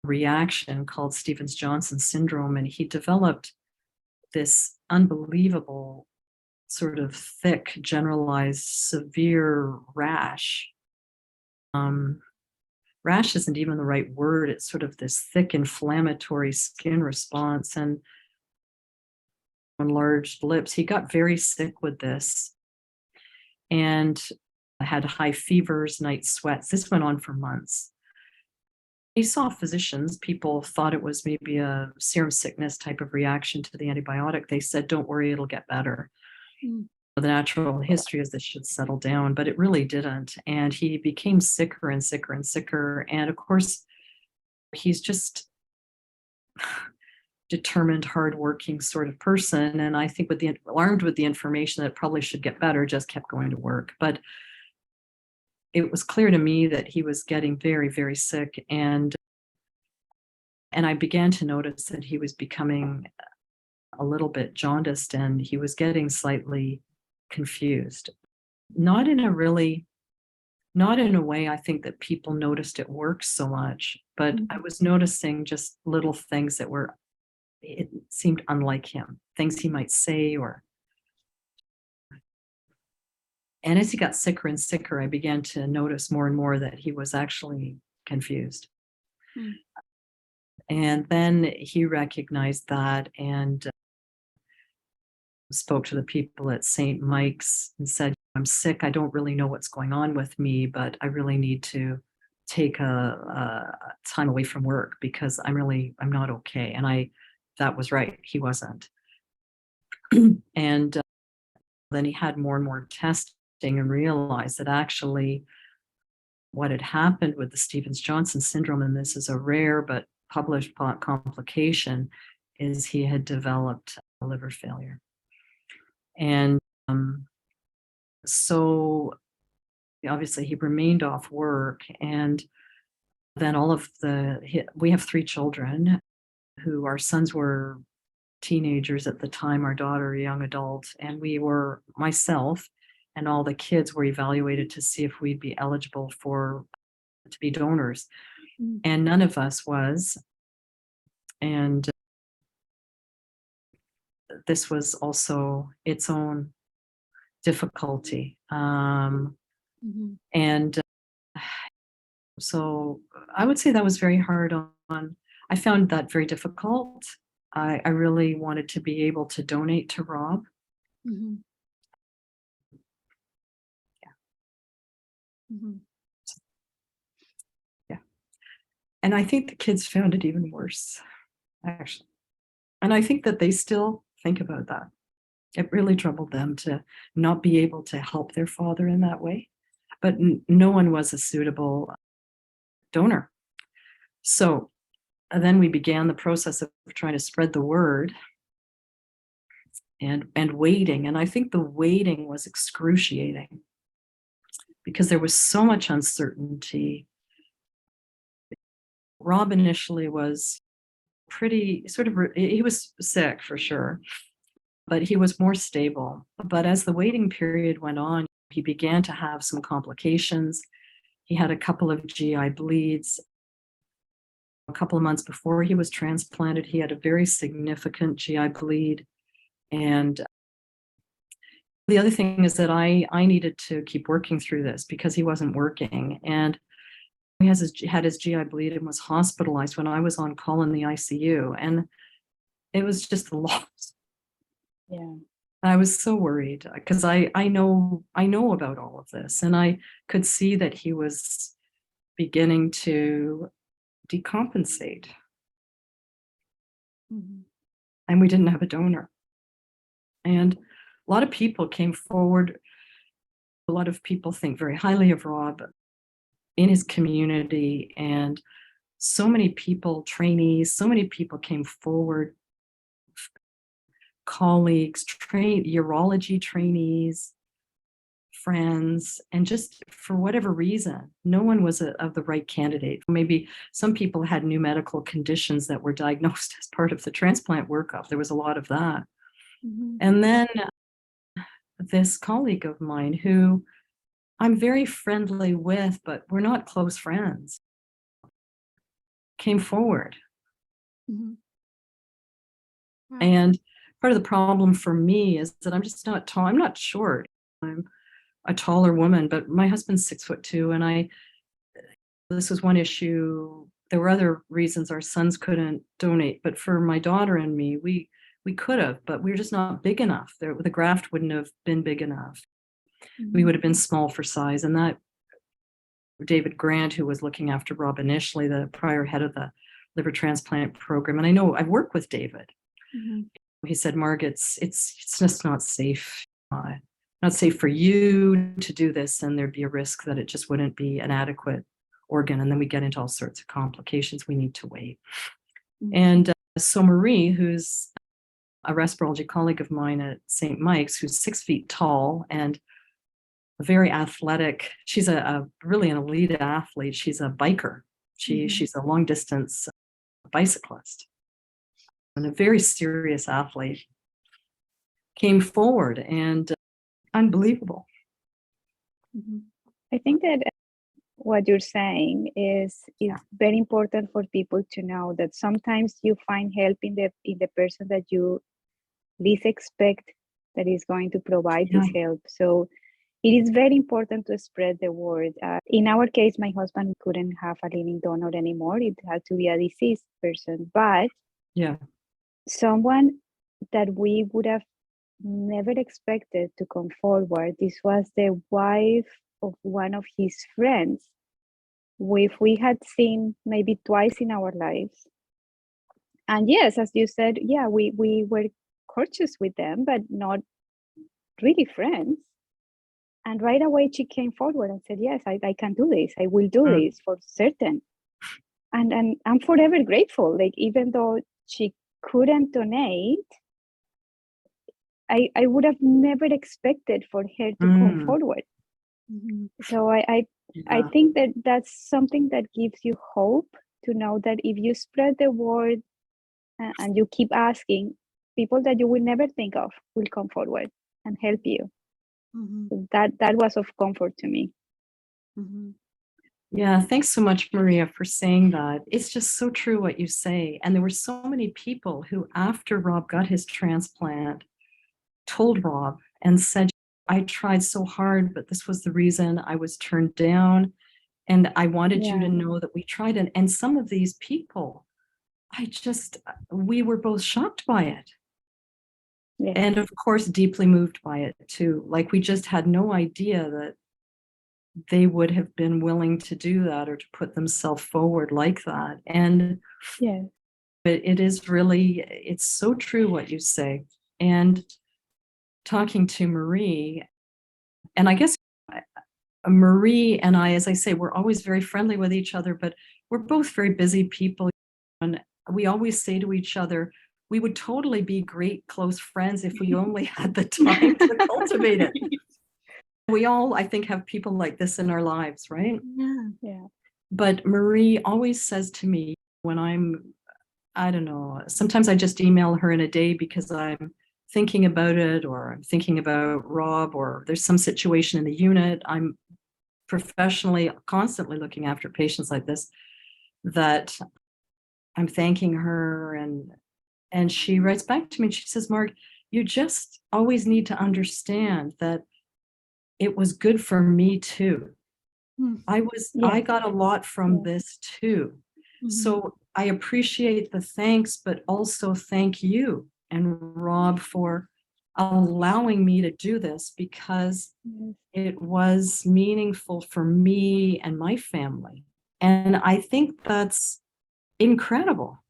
reaction called Stevens-Johnson syndrome. And he developed this unbelievable sort of thick, generalized, severe rash. Rash isn't even the right word. It's sort of this thick inflammatory skin response and enlarged lips. He got very sick with this and had high fevers, night sweats. This went on for months. He saw physicians. People thought it was maybe a serum sickness type of reaction to the antibiotic. They said, don't worry, it'll get better. the natural history is this should settle down, but it really didn't. And he became sicker and sicker and sicker. And of course, he's just determined, hardworking sort of person. And I think armed with the information that probably should get better, just kept going to work. But it was clear to me that he was getting very, very sick. And I began to notice that he was becoming a little bit jaundiced, and he was getting slightly confused. Not in a way I think that people noticed at work so much, but I was noticing just little things it seemed unlike him, things he might say and as he got sicker and sicker, I began to notice more and more that he was actually confused. And then he recognized that and spoke to the people at St. Mike's and said, I'm sick. I don't really know what's going on with me, but I really need to take a time away from work because I'm not okay. And that was right. He wasn't. And then he had more and more testing and realized that actually what had happened with the Stevens-Johnson syndrome, and this is a rare but published complication, is he had developed liver failure. And so obviously he remained off work. And then we have 3 children who our sons were teenagers at the time, our daughter a young adult, and myself and all the kids were evaluated to see if we'd be eligible to be donors. And none of us was. And this was also its own difficulty. And so I would say that was very hard on. I found that very difficult. I really wanted to be able to donate to Rob. Yeah. And I think the kids found it even worse, actually. And I think that they still think about that. It really troubled them to not be able to help their father in that way. But no one was a suitable donor. So then we began the process of trying to spread the word and waiting. And I think the waiting was excruciating because there was so much uncertainty. Rob initially was pretty he was sick for sure, but he was more stable. But as the waiting period went on, he began to have some complications. He had a couple of GI bleeds. A couple of months before he was transplanted, he had a very significant GI bleed. And the other thing is that I needed to keep working through this because he wasn't working. And he had his GI bleed and was hospitalized when I was on call in the ICU. And it was just a loss. Yeah. I was so worried because I know about all of this. And I could see that he was beginning to decompensate. And we didn't have a donor. And a lot of people came forward. A lot of people think very highly of Rob in his community. And so many people, trainees, so many people came forward, colleagues, urology trainees, friends, and just for whatever reason, no one was of the right candidate. Maybe some people had new medical conditions that were diagnosed as part of the transplant workup. There was a lot of that. And then this colleague of mine who I'm very friendly with, but we're not close friends, came forward. And part of the problem for me is that I'm just not tall. I'm not short. I'm a taller woman, but my husband's 6'2", and this was one issue. There were other reasons our sons couldn't donate, but for my daughter and me, we could have, but we were just not big enough. The graft wouldn't have been big enough. We would have been small for size. And that David Grant, who was looking after Rob initially, the prior head of the liver transplant program, and I know I've worked with David. He said, Margaret, it's just not safe. not safe for you to do this, and there'd be a risk that it just wouldn't be an adequate organ. And then we get into all sorts of complications. We need to wait. And so Marie, who's a respirology colleague of mine at St. Mike's, who's 6 feet tall and very athletic. She's a really an elite athlete. She's a biker. She's a long distance bicyclist and a very serious athlete. Came forward and unbelievable. I think that what you're saying is very important for people to know, that sometimes you find help in the person that you least expect that is going to provide this help. So it is very important to spread the word. In our case, my husband couldn't have a living donor anymore. It had to be a deceased person, but someone that we would have never expected to come forward. This was the wife of one of his friends, which we had seen maybe twice in our lives. And yes, as you said, we were courteous with them, but not really friends. And right away she came forward and said, yes, I can do this. I will do this for certain. And I'm forever grateful. Like, even though she couldn't donate, I would have never expected for her to come forward. So I think that that's something that gives you hope, to know that if you spread the word and you keep asking, people that you will never think of will come forward and help you. So that was of comfort to me. Yeah, thanks so much, Maria, for saying that. It's just so true what you say. And there were so many people who, after Rob got his transplant, told Rob and said, I tried so hard, but this was the reason I was turned down. And I wanted you to know that we tried. And some of these people, we were both shocked by it. And of course, deeply moved by it too. Like, we just had no idea that they would have been willing to do that or to put themselves forward like that. And it is really, it's so true what you say. And talking to Marie, and I guess Marie and I, as I say, we're always very friendly with each other, but we're both very busy people. And we always say to each other, we would totally be great close friends if we only had the time to cultivate it. We all, I think, have people like this in our lives, right? Yeah. But Marie always says to me when I don't know, sometimes I just email her in a day because I'm thinking about it, or I'm thinking about Rob, or there's some situation in the unit. I'm professionally constantly looking after patients like this, that I'm thanking her, and she writes back to me and she says, Marg, you just always need to understand that it was good for me too. I got a lot from this too. So I appreciate the thanks, but also thank you and Rob for allowing me to do this, because it was meaningful for me and my family. And I think that's incredible.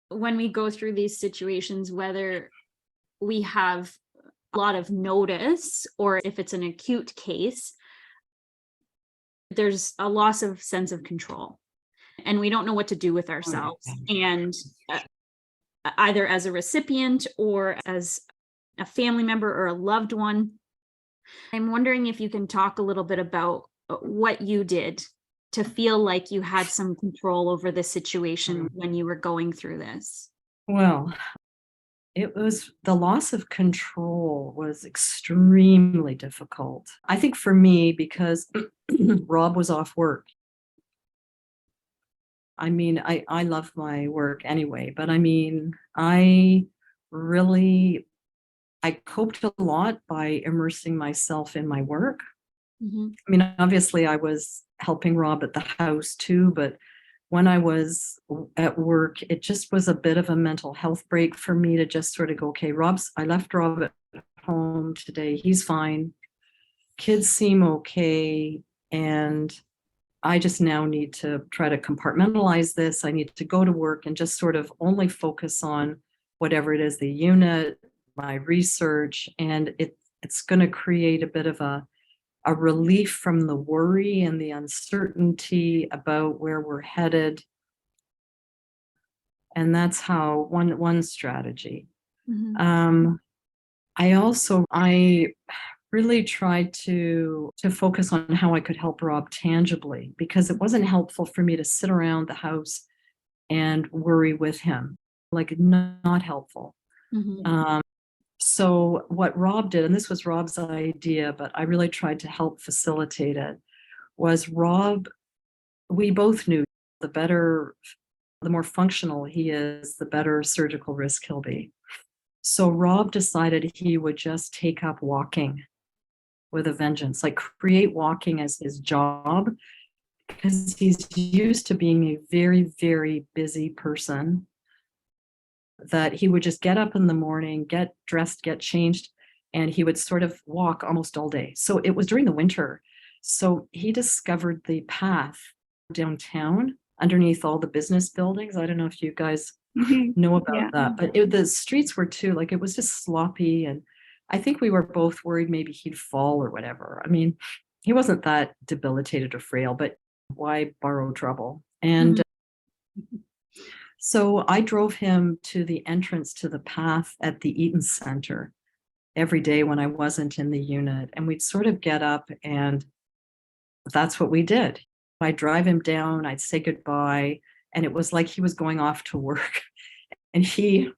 When we go through these situations, whether we have a lot of notice or if it's an acute case, there's a loss of sense of control, and we don't know what to do with ourselves. And either as a recipient or as a family member or a loved one, I'm wondering if you can talk a little bit about what you did to feel like you had some control over the situation when you were going through this. Well, the loss of control was extremely difficult. I think for me, because Rob was off work. I mean, I love my work anyway, but I mean, I coped a lot by immersing myself in my work. I mean, obviously I was helping Rob at the house too, but when I was at work, it just was a bit of a mental health break for me to just sort of go, okay, I left Rob at home today. He's fine. Kids seem okay. And I just now need to try to compartmentalize this. I need to go to work and just sort of only focus on whatever it is, the unit, my research, and it's going to create a bit of a relief from the worry and the uncertainty about where we're headed. And that's how one strategy. Mhm. I really tried to focus on how I could help Rob tangibly, because it wasn't helpful for me to sit around the house and worry with him, like not helpful. Mhm. So what Rob did, and this was Rob's idea, but I really tried to help facilitate it, was Rob, we both knew the more functional he is, the better surgical risk he'll be. So Rob decided he would just take up walking with a vengeance, like create walking as his job, because he's used to being a very, very busy person, that he would just get up in the morning, get dressed, get changed, and he would sort of walk almost all day. So it was during the winter. So he discovered the path downtown underneath all the business buildings. I don't know if you guys know about Yeah. that, but the streets were too, like, it was just sloppy. And I think we were both worried maybe he'd fall or whatever. I mean, he wasn't that debilitated or frail, but why borrow trouble? And so I drove him to the entrance to the path at the Eaton Center every day when I wasn't in the unit. And we'd sort of get up, and that's what we did. I'd drive him down, I'd say goodbye, and it was like he was going off to work. And he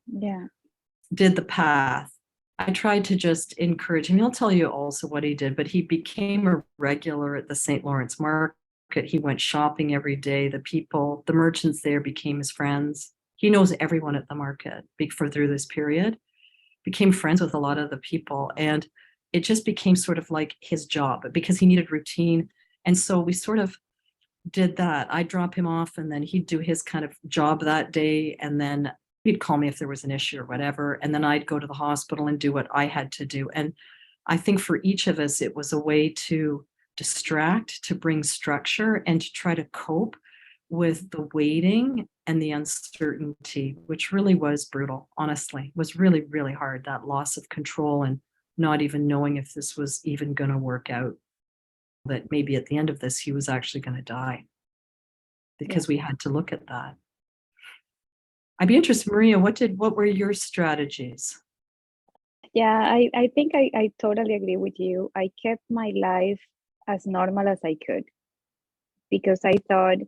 did the path. I tried to just encourage him. He'll tell you also what he did, but he became a regular at the St. Lawrence Market. He went shopping every day. The merchants there became his friends. He knows everyone at the market through this period, became friends with a lot of the people. And it just became sort of like his job, because he needed routine. And so we sort of did that. I'd drop him off, and then he'd do his kind of job that day. And then he'd call me if there was an issue or whatever. And then I'd go to the hospital and do what I had to do. And I think for each of us, it was a way to distract, to bring structure, and to try to cope with the waiting and the uncertainty, which really was brutal, honestly. It was really, really hard, that loss of control and not even knowing if this was even going to work out, that maybe at the end of this, he was actually going to die, because we had to look at that. I'd be interested, Maria, what were your strategies? Yeah, I think I totally agree with you. I kept my life as normal as I could, because I thought,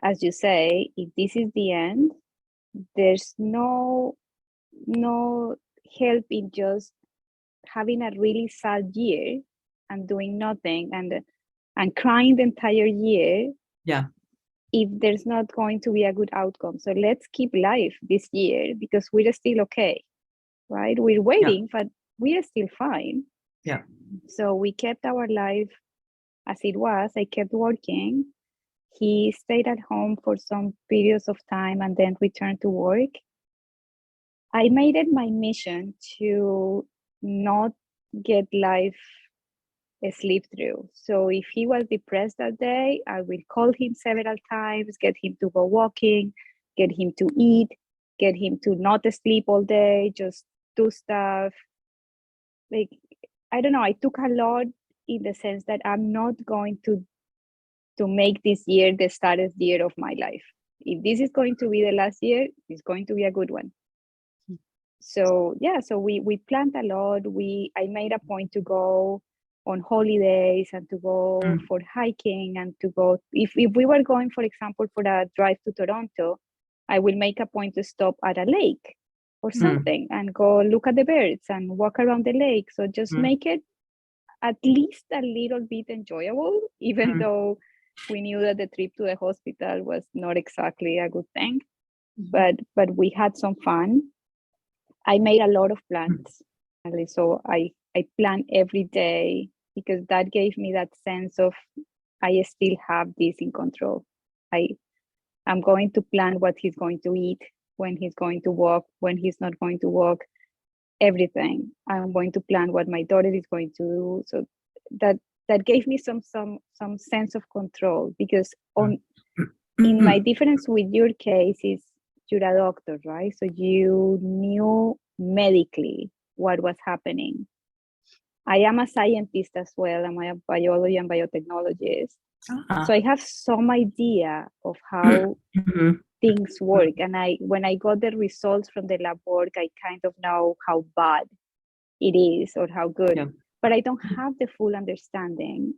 as you say, if this is the end, there's no help in just having a really sad year and doing nothing and crying the entire year. Yeah. If there's not going to be a good outcome. So let's keep life this year, because we're still okay, right? We're waiting, but we are still fine. Yeah. So we kept our life as it was. I kept working. He stayed at home for some periods of time and then returned to work. I made it my mission to not get life sleep through. So if he was depressed that day, I will call him several times, get him to go walking, get him to eat, get him to not sleep all day, just do stuff. Like, I don't know, I took a lot in the sense that I'm not going to make this year the saddest year of my life. If this is going to be the last year, it's going to be a good one. So yeah, so we planned a lot. I made a point to go on holidays and to go for hiking and to go, if we were going, for example, for a drive to Toronto, I will make a point to stop at a lake or something and go look at the birds and walk around the lake. So just make it at least a little bit enjoyable, even though we knew that the trip to the hospital was not exactly a good thing. But we had some fun. I made a lot of plans. So I plan every day, because that gave me that sense of I still have this in control. I'm going to plan what he's going to eat, when he's going to walk, when he's not going to walk, everything. I'm going to plan what my daughter is going to do. So that gave me some sense of control, because in my difference with your case is you're a doctor, right? So you knew medically what was happening. I am a scientist as well. I'm a biology and biotechnologist. So I have some idea of how things work. And when I got the results from the lab work, I kind of know how bad it is or how good, but I don't have the full understanding.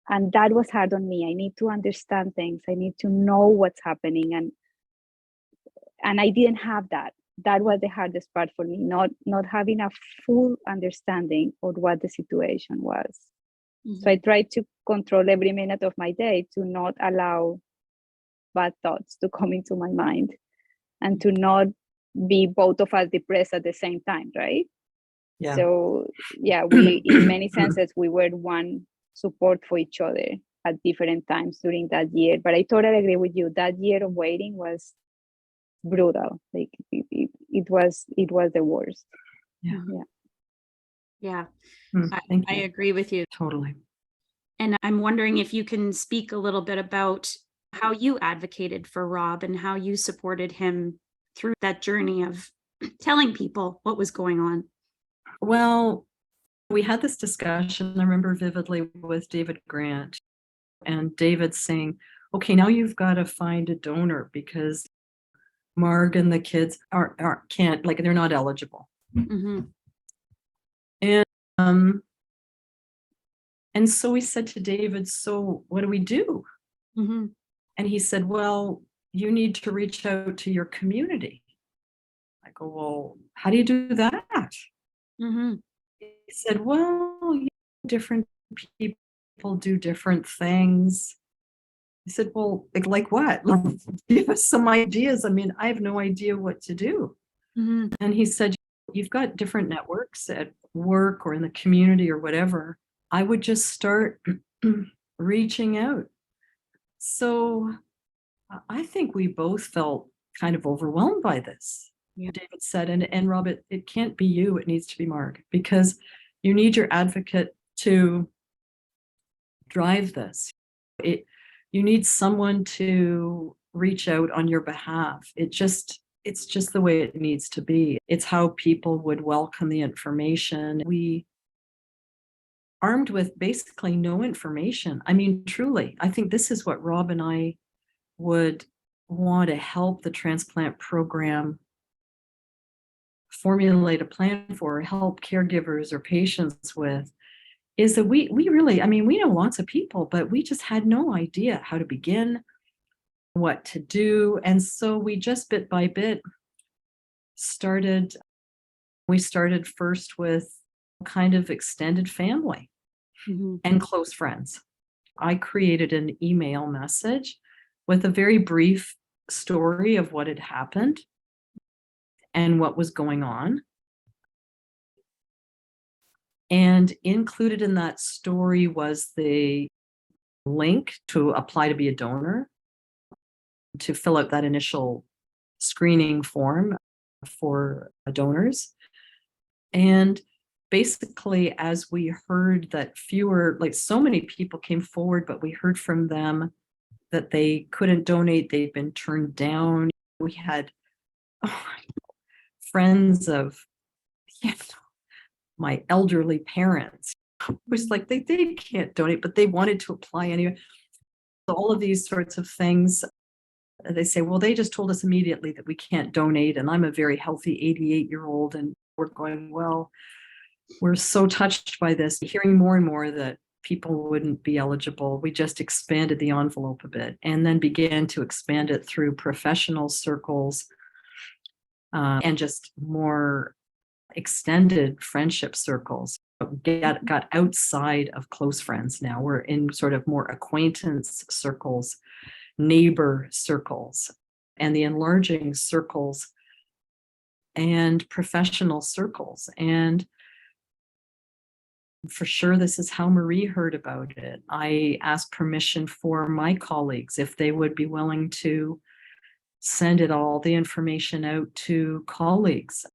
And that was hard on me. I need to understand things. I need to know what's happening. And I didn't have that. That was the hardest part for me, not having a full understanding of what the situation was. So I tried to control every minute of my day to not allow bad thoughts to come into my mind and to not be both of us depressed at the same time, right? Yeah. So yeah, we in many senses we were one support for each other at different times during that year. But I totally agree with you. That year of waiting was brutal. Like it was the worst. Yeah. I agree with you. Totally. And I'm wondering if you can speak a little bit about how you advocated for Rob and how you supported him through that journey of telling people what was going on. Well, we had this discussion, I remember vividly, with David Grant, and David saying, okay, now you've got to find a donor because Marg and the kids can't, like, they're not eligible. And so we said to David, so what do we do? And he said, well, you need to reach out to your community. I go, well, how do you do that? He said, well, different people do different things. I said, well, like what? Give us some ideas. I mean, I have no idea what to do. And he said, you've got different networks at work or in the community or whatever. I would just start reaching out. So I think we both felt kind of overwhelmed by this. David said, and Rob, it can't be you, it needs to be Marg, because you need your advocate to drive this. You need someone to reach out on your behalf. It's just the way it needs to be. It's how people would welcome the information. We armed with basically no information. I mean, truly, I think this is what Rob and I would want to help the transplant program formulate a plan for, help caregivers or patients with, is that we really, I mean, we know lots of people, but we just had no idea how to begin, what to do. And so we just bit by bit started first with kind of extended family and close friends. I created an email message with a very brief story of what had happened and what was going on. And included in that story was the link to apply to be a donor, to fill out that initial screening form for donors. And basically, as we heard that so many people came forward, but we heard from them that they couldn't donate, they'd been turned down. We had friends of my elderly parents. It was like they can't donate, but they wanted to apply anyway. So all of these sorts of things, they say, well, they just told us immediately that we can't donate. And I'm a very healthy 88-year-old. And we're going, well, we're so touched by this, hearing more and more that people wouldn't be eligible. We just expanded the envelope a bit and then began to expand it through professional circles and just more extended friendship circles. Got outside of close friends now. We're in sort of more acquaintance circles, neighbor circles, and the enlarging circles and professional circles. And for sure, this is how Marie heard about it. I asked permission for my colleagues if they would be willing to send all the information out to colleagues,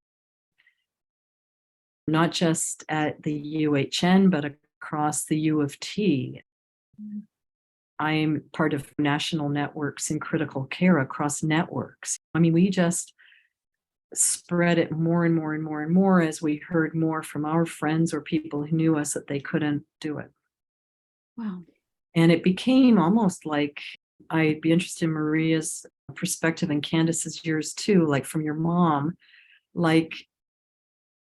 not just at the UHN, but across the U of T. I'm part of national networks in critical care across networks. I mean, we just spread it more and more and more and more as we heard more from our friends or people who knew us that they couldn't do it. Wow. And it became almost like, I'd be interested in Maria's perspective and Candice's yours too, like from your mom, like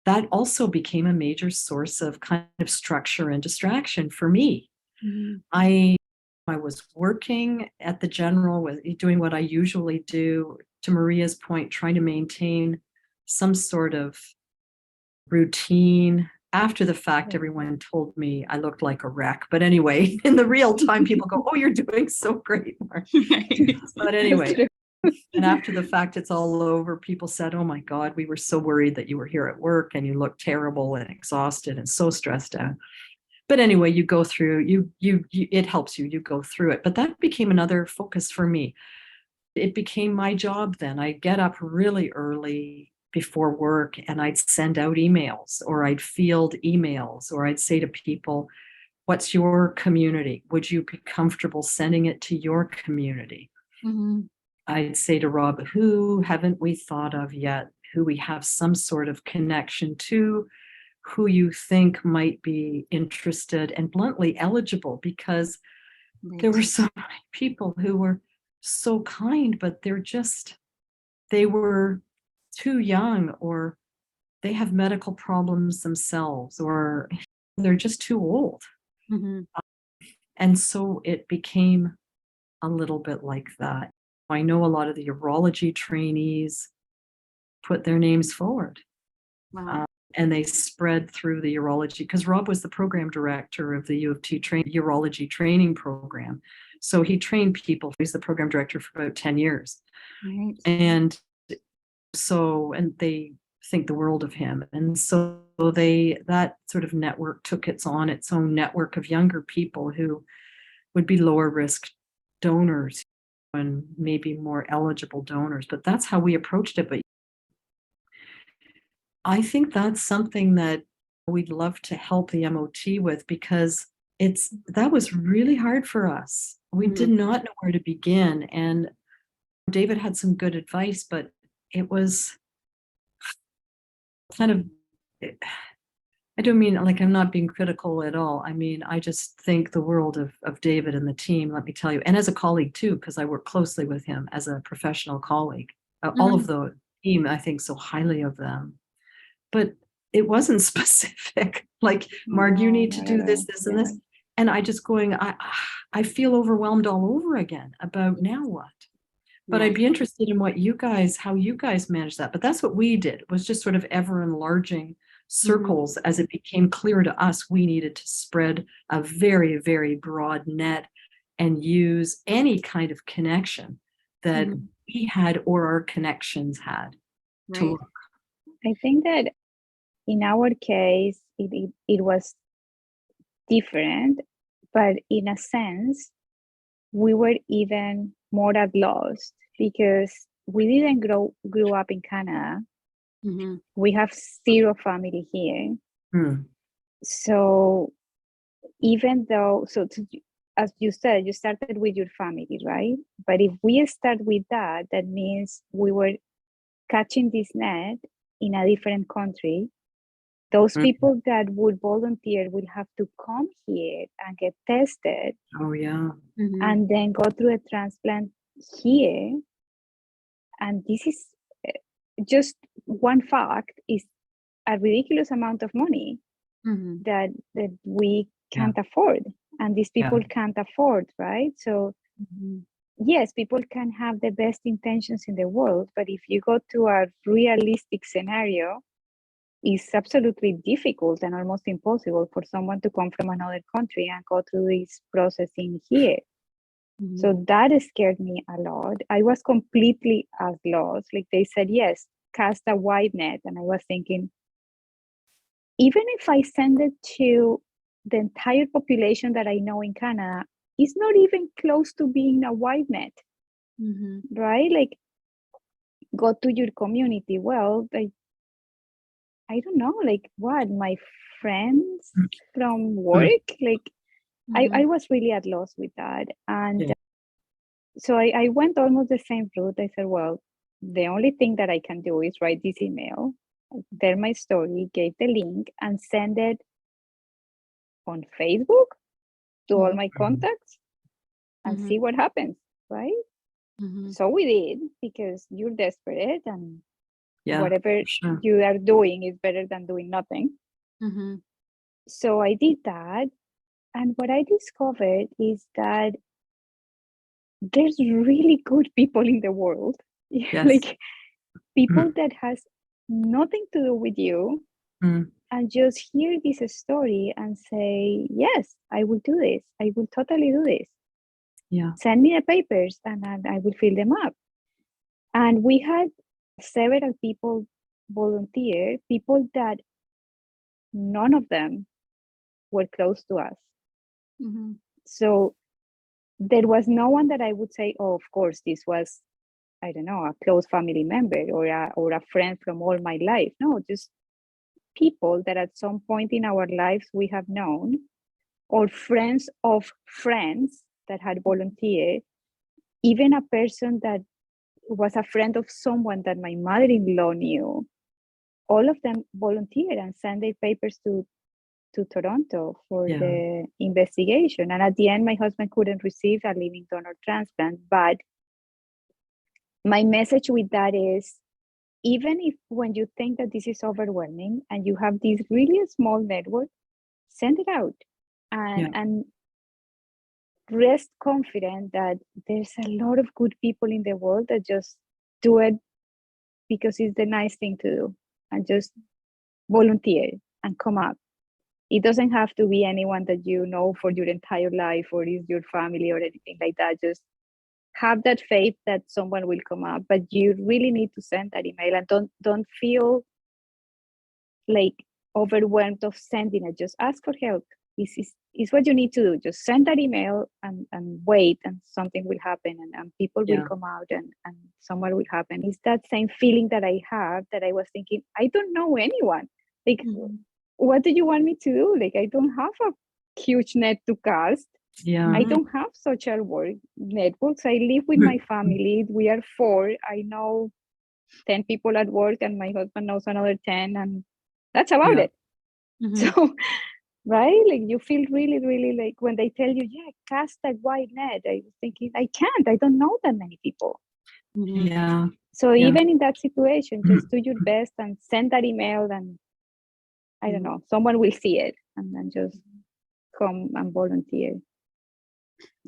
that also became a major source of kind of structure and distraction for me. Mm-hmm. I was working at the general with doing what I usually do, to Maria's point, trying to maintain some sort of routine. After the fact, everyone told me I looked like a wreck. But anyway, in the real time, people go, "Oh, you're doing so great, Mark." But anyway, and after the fact, it's all over. People said, "Oh my God, we were so worried that you were here at work and you looked terrible and exhausted and so stressed out." But anyway, you go through, it helps you, you go through it. But that became another focus for me. It became my job then. I'd get up really early before work and I'd send out emails, or I'd field emails, or I'd say to people, "What's your community? Would you be comfortable sending it to your community?" Mm-hmm. I'd say to Rob, "Who haven't we thought of yet, who we have some sort of connection to, who you think might be interested and bluntly eligible?" Because there were so many people who were so kind, but they were too young, or they have medical problems themselves, or they're just too old. Mm-hmm. And so it became a little bit like that. I know a lot of the urology trainees put their names forward. Wow. And they spread through the urology, because Rob was the program director of the U of T urology training program. So he trained people. He's the program director for about 10 years. Right. And they think the world of him. And so that sort of network took its own network of younger people who would be lower risk donors and maybe more eligible donors. But that's how we approached it. But I think that's something that we'd love to help the MOT with, because that was really hard for us. We did not know where to begin. And David had some good advice, but it was kind of, I don't mean like I'm not being critical at all. I mean, I just think the world of David and the team, let me tell you, and as a colleague too, because I work closely with him as a professional colleague. All of the team, I think so highly of them. But it wasn't specific. Like, "Marg, you need to do this, and this." And I just I feel overwhelmed all over again about now what. But I'd be interested in how you guys manage that. But that's what we did. It was just sort of ever enlarging circles as it became clear to us we needed to spread a very, very broad net and use any kind of connection that we had or our connections had to work. I think that in our case, it was different, but in a sense, we were even more at loss because we didn't grew up in Canada. Mm-hmm. We have zero family here. So even though, as you said, you started with your family, right? But if we start with that means we were catching this net in a different country. Those people that would volunteer will have to come here and get tested. Oh, yeah. And then go through a transplant here. And this is just one fact, is a ridiculous amount of money that we can't afford. And these people can't afford, right? So yes, people can have the best intentions in the world, but if you go to a realistic scenario, it's absolutely difficult and almost impossible for someone to come from another country and go through this processing here. So that scared me a lot. I was completely at loss. Like they said, yes, cast a wide net. And I was thinking, even if I send it to the entire population that I know in Canada, it's not even close to being a wide net, right? Like, go to your community. Well, I don't know, like what, my friends from work? Like, I was really at loss with that. And so I went almost the same route. I said, well, the only thing that I can do is write this email, tell my story, give the link, and send it on Facebook to all my contacts and see what happens, right? So we did, because you're desperate, and whatever sure. you are doing is better than doing nothing. So I did that. And what I discovered is that there's really good people in the world. Yes. Like people that has nothing to do with you, and just hear this story and say, yes, I will do this. I will totally do this. Yeah. Send me the papers and I will fill them up. And we had several people volunteer, people that none of them were close to us. So there was no one that I would say, oh, of course, this was, I don't know, a close family member or a friend from all my life. No, just people that at some point in our lives we have known, or friends of friends that had volunteered, even a person that was a friend of someone that my mother-in-law knew. All of them volunteered and sent their papers to Toronto for the investigation. And at the end, my husband couldn't receive a living donor transplant. But my message with that is, even if when you think that this is overwhelming and you have this really small network, send it out and rest confident that there's a lot of good people in the world that just do it because it's the nice thing to do, and just volunteer and come up. It doesn't have to be anyone that you know for your entire life or is your family or anything like that. Just have that faith that someone will come up, but you really need to send that email, and don't feel like overwhelmed of sending it. Just ask for help. This is what you need to do. Just send that email and wait, and something will happen, and people will come out, and somewhere will happen. It's that same feeling that I have, that I was thinking, I don't know anyone. Like, what do you want me to do? Like, I don't have a huge net to cast. I don't have social work networks. I live with my family. We are 4. I know 10 people at work, and my husband knows another 10, and that's about it. So, right? Like, you feel really, really like when they tell you, cast that wide net. I was thinking, I can't. I don't know that many people. So even in that situation, just do your best and send that email, and I don't know, someone will see it, and then just come and volunteer.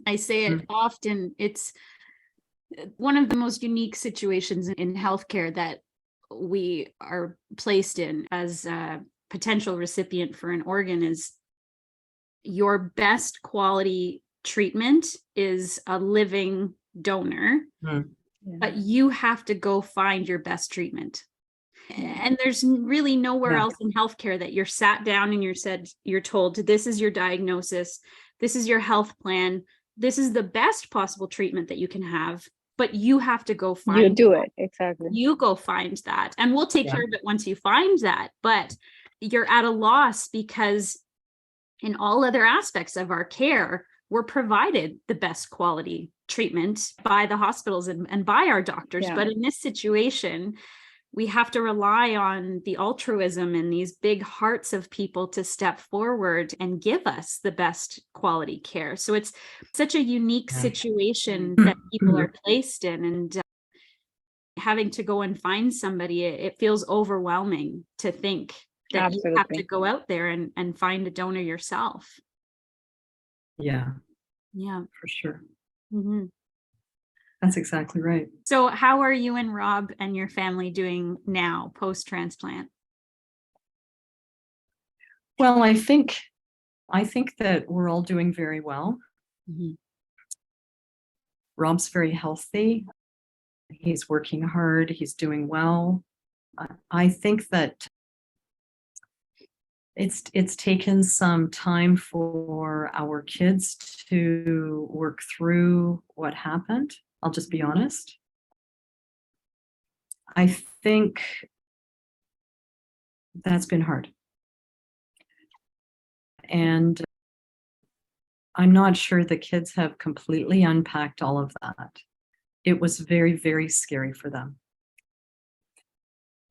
I say it often. It's one of the most unique situations in healthcare that we are placed in as a potential recipient for an organ. Is your best quality treatment is a living donor, but you have to go find your best treatment. And there's really nowhere else in healthcare that you're sat down and you're told, this is your diagnosis, this is your health plan, this is the best possible treatment that you can have, but you have to go find you do it. Exactly. You go find that, and we'll take care of it once you find that. But you're at a loss, because in all other aspects of our care, we're provided the best quality treatment by the hospitals and by our doctors. But in this situation, we have to rely on the altruism and these big hearts of people to step forward and give us the best quality care. So it's such a unique situation that people are placed in, and having to go and find somebody, it feels overwhelming to think that you have to go out there and find a donor yourself. Yeah, for sure. That's exactly right. So how are you and Rob and your family doing now post-transplant? Well, I think that we're all doing very well. Rob's very healthy. He's working hard. He's doing well. I think that it's taken some time for our kids to work through what happened. I'll just be honest. I think that's been hard. And I'm not sure the kids have completely unpacked all of that. It was very, very scary for them.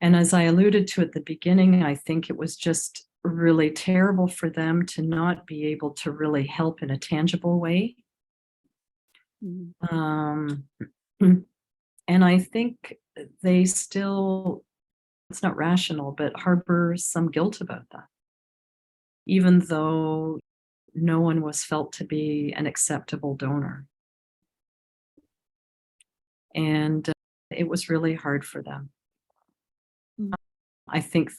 And as I alluded to at the beginning, I think it was just really terrible for them to not be able to really help in a tangible way. And I think they still, it's not rational, but harbor some guilt about that, even though no one was felt to be an acceptable donor. And it was really hard for them. I think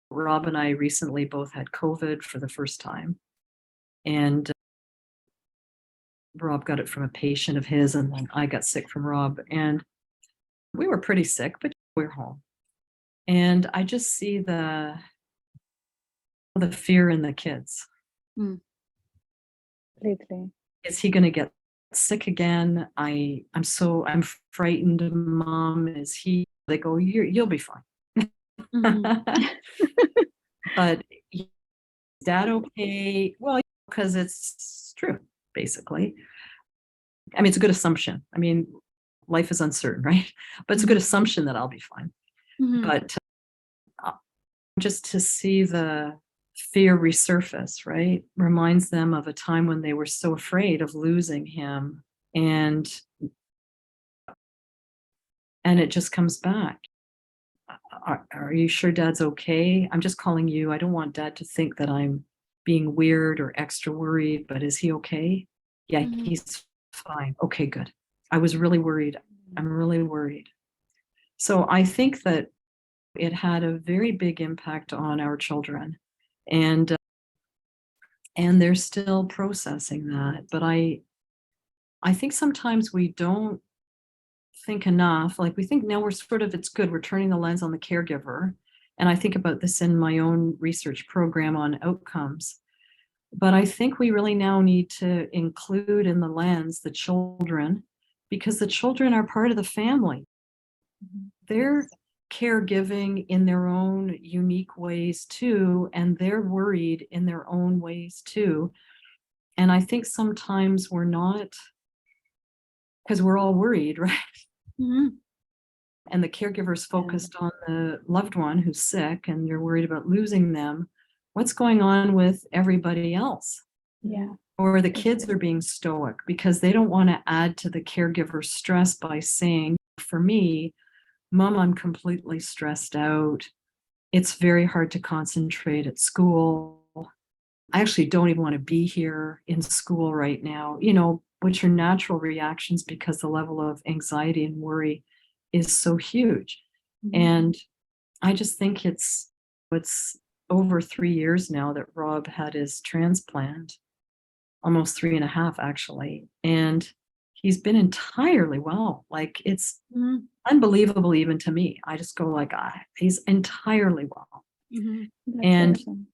Rob and I recently both had COVID for the first time. And Rob got it from a patient of his, and then I got sick from Rob. And we were pretty sick, but we're home. And I just see the fear in the kids. Completely. Is he going to get sick again? I'm frightened, Mom. They go, you'll be fine. But is Dad okay? Well, because it's true, basically. I mean, it's a good assumption. I mean, life is uncertain, right? But it's a good assumption that I'll be fine. But just to see the fear resurface, right, reminds them of a time when they were so afraid of losing him, and it just comes back. Are you sure Dad's okay? I'm just calling you. I don't want Dad to think that I'm being weird or extra worried, but is he okay? Yeah, he's fine. Okay, good. I was really worried. I'm really worried. So I think that it had a very big impact on our children, and they're still processing that. But I think sometimes we don't think enough. Like, we think now it's good. We're turning the lens on the caregiver. And I think about this in my own research program on outcomes. But I think we really now need to include in the lens the children, because the children are part of the family. They're caregiving in their own unique ways too, and they're worried in their own ways too. And I think sometimes we're not, because we're all worried, right? And the caregiver's focused on the loved one who's sick, and you're worried about losing them. What's going on with everybody else? Yeah. Or the kids are being stoic because they don't want to add to the caregiver's stress by saying, for me, Mom, I'm completely stressed out. It's very hard to concentrate at school. I actually don't even want to be here in school right now, which are natural reactions because the level of anxiety and worry is so huge. And I just think it's over 3 years now that Rob had his transplant, almost 3.5 actually. And he's been entirely well. Like, it's unbelievable even to me. I just go like, he's entirely well. And awesome.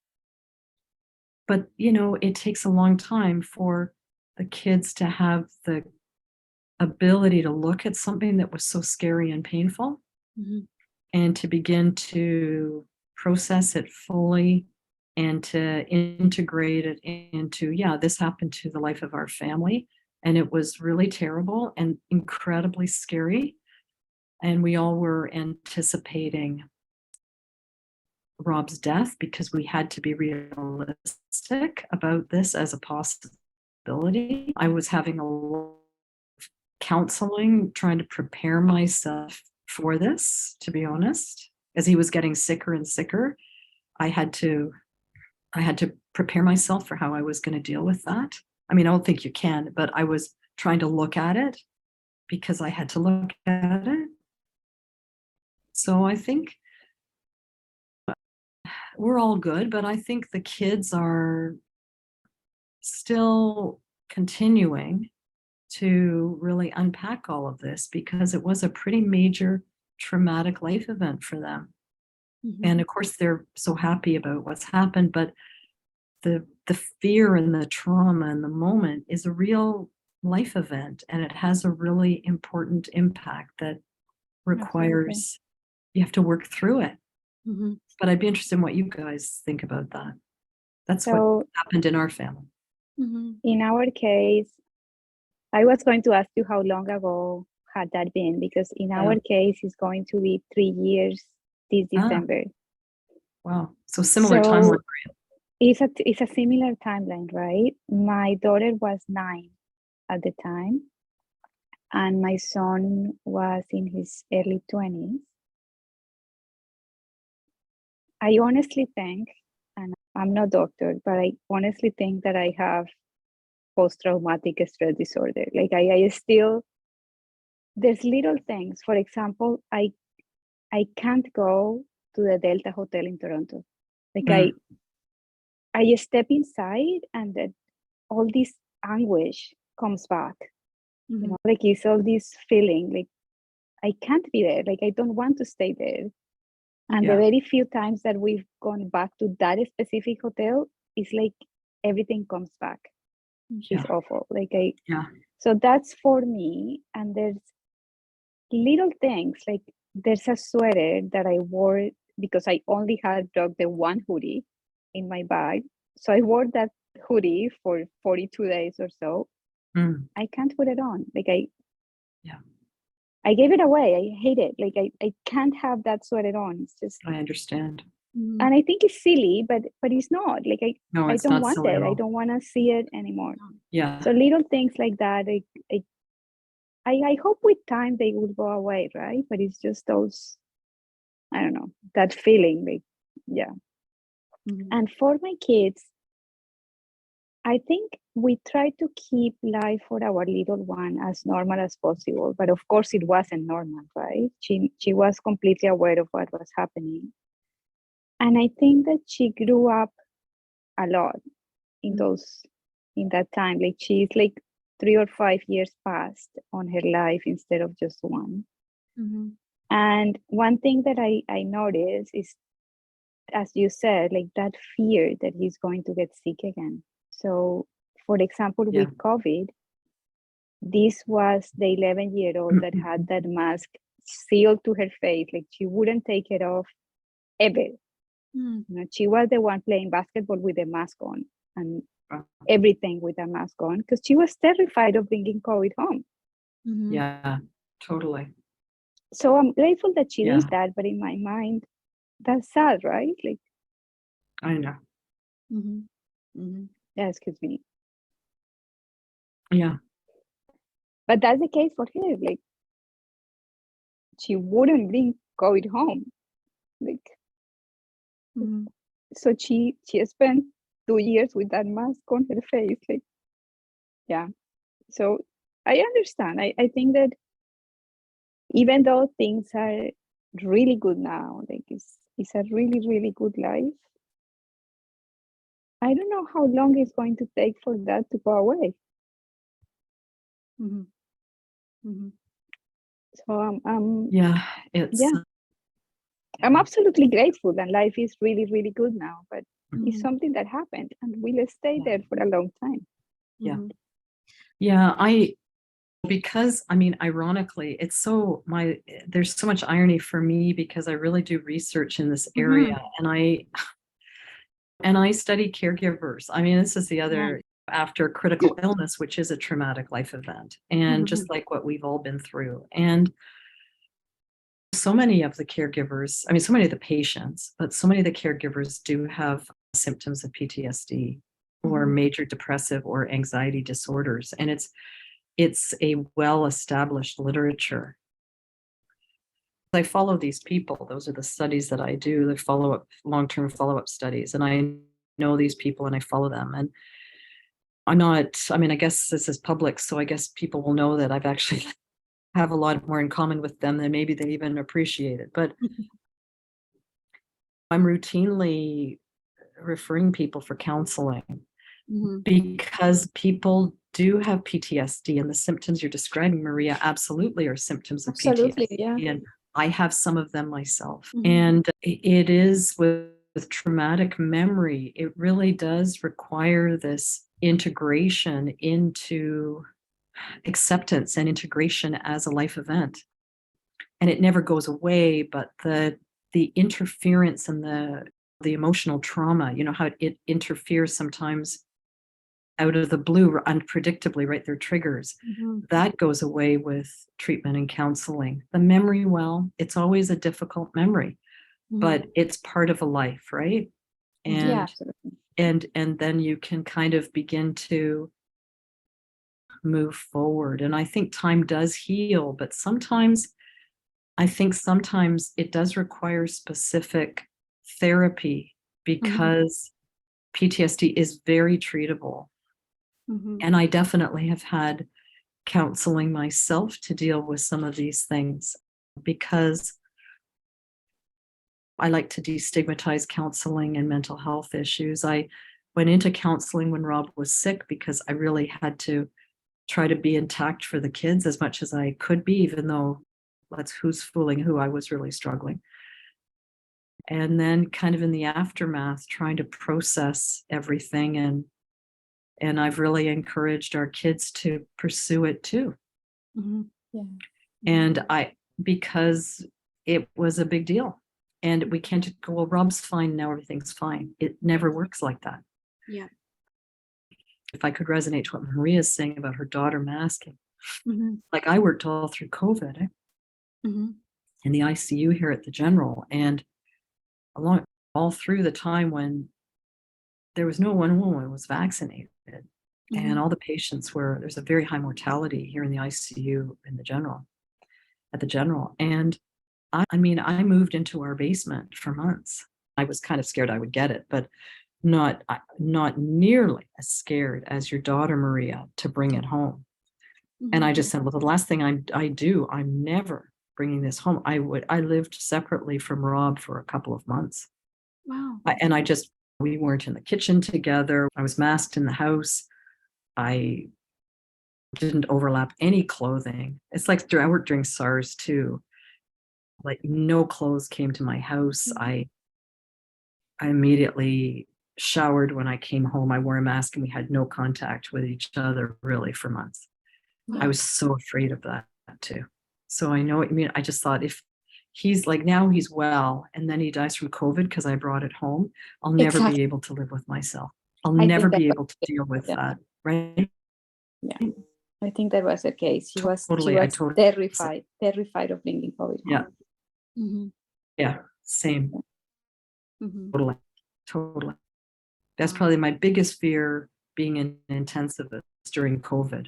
but it takes a long time for the kids to have the ability to look at something that was so scary and painful and to begin to process it fully and to integrate it into, this happened to the life of our family, and it was really terrible and incredibly scary. And we all were anticipating Rob's death because we had to be realistic about this as a possibility. I was having a lot of counseling, trying to prepare myself for this, to be honest. As he was getting sicker and sicker, I had to prepare myself for how I was going to deal with that. I mean, I don't think you can, but I was trying to look at it because I had to look at it. So I think we're all good, but I think the kids are still continuing to really unpack all of this because it was a pretty major traumatic life event for them. And of course, they're so happy about what's happened, but the fear and the trauma in the moment is a real life event, and it has a really important impact that requires you have to work through it. But I'd be interested in what you guys think about that. That's what happened in our family. In our case, I was going to ask you how long ago had that been, because in our case, it's going to be 3 years this December. Wow. So similar So timeline. it's a similar timeline, right? My daughter was 9 at the time, and my son was in his early 20s. I honestly think, and I'm not a doctor, but I honestly think that I have post-traumatic stress disorder. Like I still, there's little things. For example, I can't go to the Delta Hotel in Toronto. Like I step inside and that all this anguish comes back. You know, like it's all this feeling like I can't be there. Like I don't want to stay there. And the very few times that we've gone back to that specific hotel, it's like everything comes back. It's awful. Like so that's for me. And there's little things like there's a sweater that I wore because I only had brought the one hoodie in my bag. So I wore that hoodie for 42 days or so. I can't put it on. Like I gave it away. I hate it. Like I can't have that sweater on. It's just I understand. and I think it's silly, but it's not. Like I don't want silly it. at all. I don't want to see it anymore. Yeah. So little things like that. I hope with time they will go away, right? But it's just those, I don't know, that feeling like, And for my kids, I think we try to keep life for our little one as normal as possible. But of course it wasn't normal, right? She was completely aware of what was happening. And I think that she grew up a lot in that time. Like she's like 3 or 5 years past on her life instead of just one. And one thing that I noticed is, as you said, like that fear that he's going to get sick again. So, for example, with COVID, this was the 11-year-old that had that mask sealed to her face. Like she wouldn't take it off ever. You know, she was the one playing basketball with a mask on and everything with a mask on because she was terrified of bringing COVID home. Yeah, totally. So I'm grateful that she did that, but in my mind, that's sad, right? Like I know. Yeah, excuse me. Yeah. But that's the case for her. Like she wouldn't bring COVID home. Like so she spent 2 years with that mask on her face. Like so I understand. I think that even though things are really good now, like it's a really, really good life, I don't know how long it's going to take for that to go away. So I'm absolutely grateful, and life is really, really good now. But it's something that happened, and will stay there for a long time. Because I mean, ironically, there's so much irony for me because I really do research in this area, and I study caregivers. I mean, this is the other after critical illness, which is a traumatic life event, and just like what we've all been through. And so many of the caregivers, I mean, so many of the patients, but so many of the caregivers do have symptoms of PTSD or major depressive or anxiety disorders. And it's a well-established literature. I follow these people. Those are the studies that I do, the follow-up, long-term follow-up studies. And I know these people and I follow them. And I guess this is public, so I guess people will know that I've actually have a lot more in common with them than maybe they even appreciate it. But I'm routinely referring people for counseling because people do have PTSD, and the symptoms you're describing, Maria, absolutely are symptoms of PTSD. And I have some of them myself. And it is with traumatic memory, it really does require this integration into acceptance and integration as a life event. And it never goes away, but the interference and the emotional trauma, you know, how it interferes sometimes out of the blue, unpredictably, right? They're triggers. That goes away with treatment and counseling. The memory, well, it's always a difficult memory. but it's part of a life, right? And Yeah, absolutely. and then you can kind of begin to move forward. And I think time does heal, but sometimes it does require specific therapy because PTSD is very treatable. And I definitely have had counseling myself to deal with some of these things because I like to destigmatize counseling and mental health issues. I went into counseling when Rob was sick because I really had to try to be intact for the kids as much as I could be, even though who's fooling who, I was really struggling. And then kind of in the aftermath, trying to process everything. And I've really encouraged our kids to pursue it too. Yeah. And because it was a big deal. And we can't just go, well, Rob's fine, now everything's fine. It never works like that. Yeah. If I could resonate to what Maria's saying about her daughter masking, like I worked all through COVID in the ICU here at the General, and all through the time when there was no one woman was vaccinated, and all the patients there's a very high mortality here in the ICU at the General. And I mean, I moved into our basement for months. I was kind of scared I would get it, but not nearly as scared as your daughter, Maria, to bring it home. And I just said, well, the last thing I do, I'm never bringing this home. I lived separately from Rob for a couple of months. Wow. We weren't in the kitchen together. I was masked in the house. I didn't overlap any clothing. It's like I worked during SARS too. Like no clothes came to my house. I immediately showered when I came home. I wore a mask and we had no contact with each other really for months. I was so afraid of that too. So I know what you mean. I just thought if he's like, now he's well and then he dies from COVID because I brought it home, I'll never be able to live with myself. I'll never be able to deal with that. Right? Yeah. I think that was the case. She was terrified of bringing COVID home. Yeah. Yeah. Same. Totally. That's probably my biggest fear being an intensivist during COVID,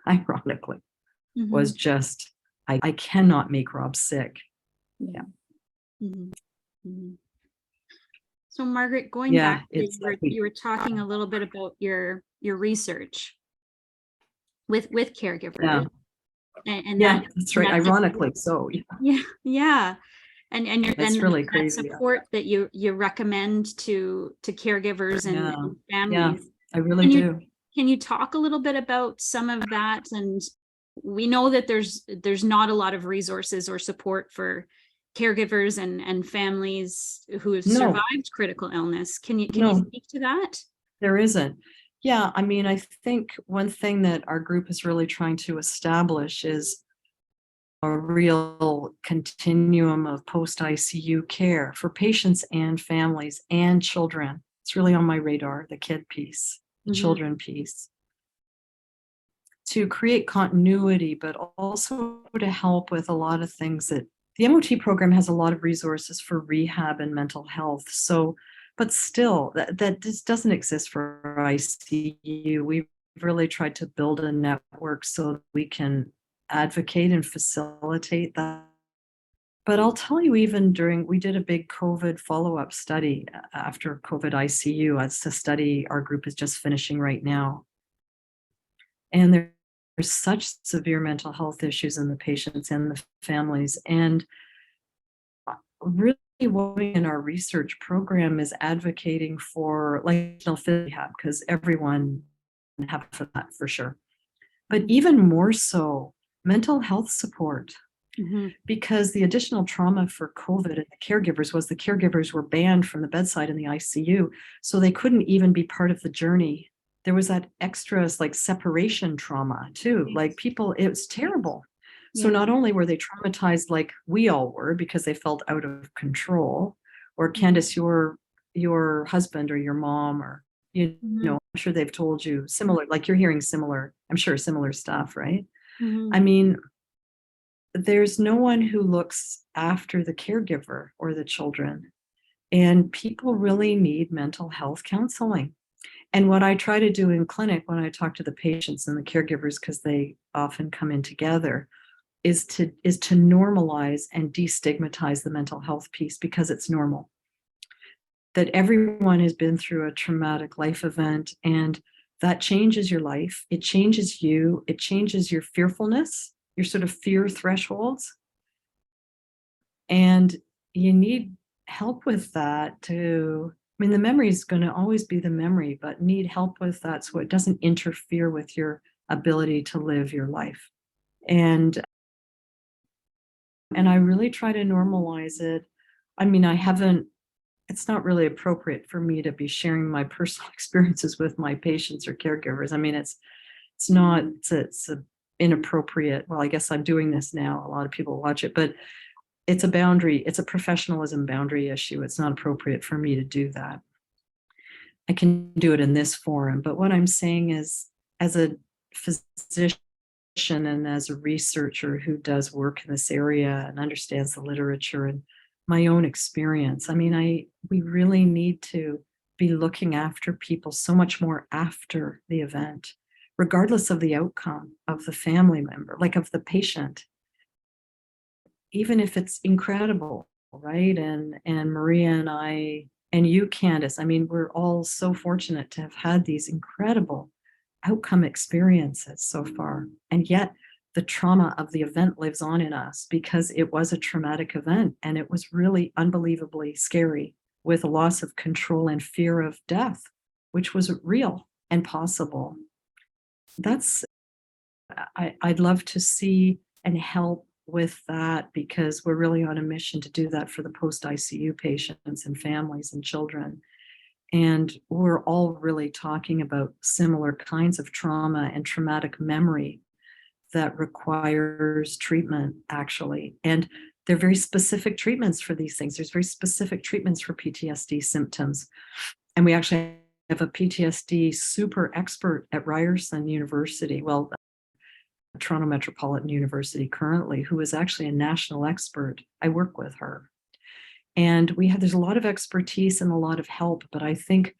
ironically, was just, I cannot make Rob sick. Yeah. So Margaret, going back, you were talking a little bit about your research with caregivers. And that's right. Ironically, so yeah. And that's really crazy. That support that you recommend to caregivers and families. I really do. Can you talk a little bit about some of that? And we know that there's not a lot of resources or support for caregivers and families who have survived critical illness. Can you speak to that? There isn't. Yeah, I mean, I think one thing that our group is really trying to establish is a real continuum of post-ICU care for patients and families and children. It's really on my radar, the kid piece, the children piece. To create continuity, but also to help with a lot of things that the MOT program has a lot of resources for rehab and mental health. So, but still, that just doesn't exist for ICU. We've really tried to build a network so that we can advocate and facilitate that. But I'll tell you, even we did a big COVID follow-up study after COVID ICU. It's a study our group is just finishing right now. And there's such severe mental health issues in the patients and the families. And really what we in our research program is advocating for like rehab, because everyone can have for that for sure. But even more so, mental health support. Because the additional trauma for COVID and the caregivers were banned from the bedside in the ICU. So they couldn't even be part of the journey. There was that extra like separation trauma too. Like people, it was terrible. So not only were they traumatized like we all were because they felt out of control, or Candice, your husband or your mom, or you know, I'm sure they've told you similar, like you're hearing similar stuff, right? I mean, there's no one who looks after the caregiver or the children. And people really need mental health counseling. And what I try to do in clinic when I talk to the patients and the caregivers, because they often come in together, is to normalize and destigmatize the mental health piece, because it's normal. That everyone has been through a traumatic life event, and that changes your life. It changes you. It changes your fearfulness, your sort of fear thresholds. And you need help with that to, I mean, the memory is going to always be the memory, but need help with that so it doesn't interfere with your ability to live your life. And I really try to normalize it. I mean, it's not really appropriate for me to be sharing my personal experiences with my patients or caregivers. I mean, it's inappropriate. Well, I guess I'm doing this now. A lot of people watch it, but it's a boundary. It's a professionalism boundary issue. It's not appropriate for me to do that. I can do it in this forum, but what I'm saying is, as a physician and as a researcher who does work in this area and understands the literature and my own experience, I mean, we really need to be looking after people so much more after the event, regardless of the outcome of the family member, like of the patient, even if it's incredible, right? And Maria and I, and you, Candice, I mean, we're all so fortunate to have had these incredible outcome experiences so far. And yet the trauma of the event lives on in us because it was a traumatic event, and it was really unbelievably scary, with a loss of control and fear of death, which was real and possible. I'd love to see and help with that, because we're really on a mission to do that for the post-ICU patients and families and children. And we're all really talking about similar kinds of trauma and traumatic memory that requires treatment, actually. And there are very specific treatments for these things. There's very specific treatments for PTSD symptoms. And we actually have a PTSD super expert at Ryerson University, well, Toronto Metropolitan University currently, who is actually a national expert. I work with her. And there's a lot of expertise and a lot of help, but I think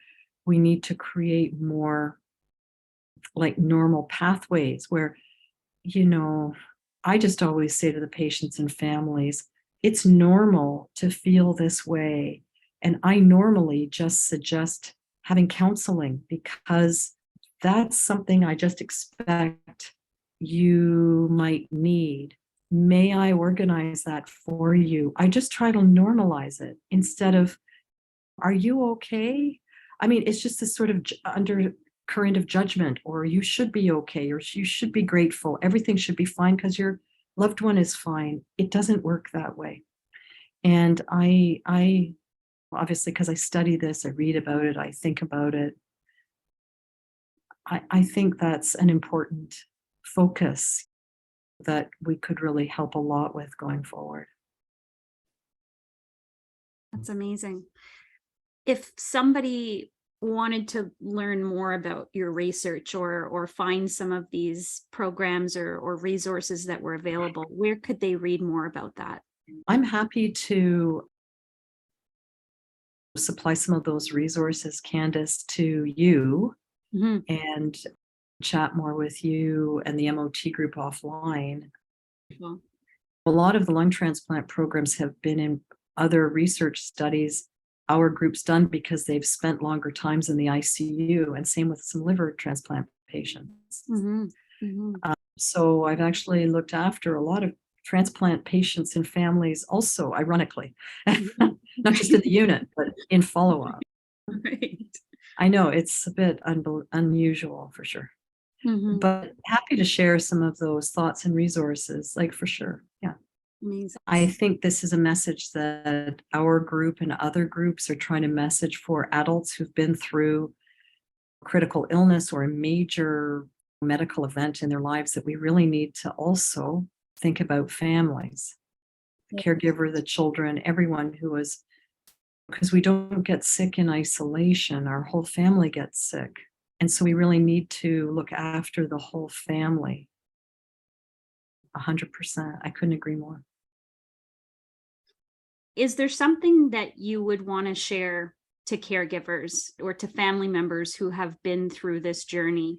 we need to create more like normal pathways where, I just always say to the patients and families, it's normal to feel this way. And I normally just suggest having counseling, because that's something I just expect you might need. May I organize that for you? I just try to normalize it instead of, are you okay? I mean, it's just this sort of undercurrent of judgment, or you should be okay, or you should be grateful. Everything should be fine because your loved one is fine. It doesn't work that way. And I obviously, because I study this, I read about it, I think about it. I think that's an important focus that we could really help a lot with going forward. That's amazing. If somebody wanted to learn more about your research or find some of these programs or resources that were available, where could they read more about that? I'm happy to supply some of those resources, Candice, to you, and chat more with you and the MOT group offline. Well, a lot of the lung transplant programs have been in other research studies our group's done because they've spent longer times in the ICU, and same with some liver transplant patients. So I've actually looked after a lot of transplant patients and families also, ironically, not just in the unit, but in follow-up. Right. I know it's a bit unusual for sure, but happy to share some of those thoughts and resources, like for sure. Yeah. Amazing. I think this is a message that our group and other groups are trying to message for adults who've been through critical illness or a major medical event in their lives, that we really need to also think about families, the caregiver, the children, everyone who is, because we don't get sick in isolation, our whole family gets sick. And so we really need to look after the whole family. 100%. I couldn't agree more. Is there something that you would want to share to caregivers or to family members who have been through this journey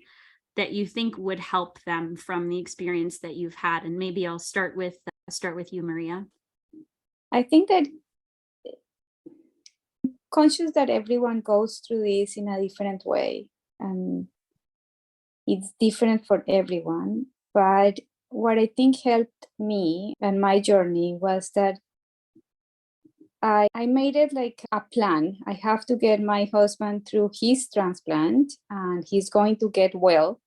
that you think would help them from the experience that you've had? And maybe I'll start with you, Maria. I think that conscious that everyone goes through this in a different way, and it's different for everyone. But what I think helped me and my journey was that I made it like a plan. I have to get my husband through his transplant, and he's going to get well.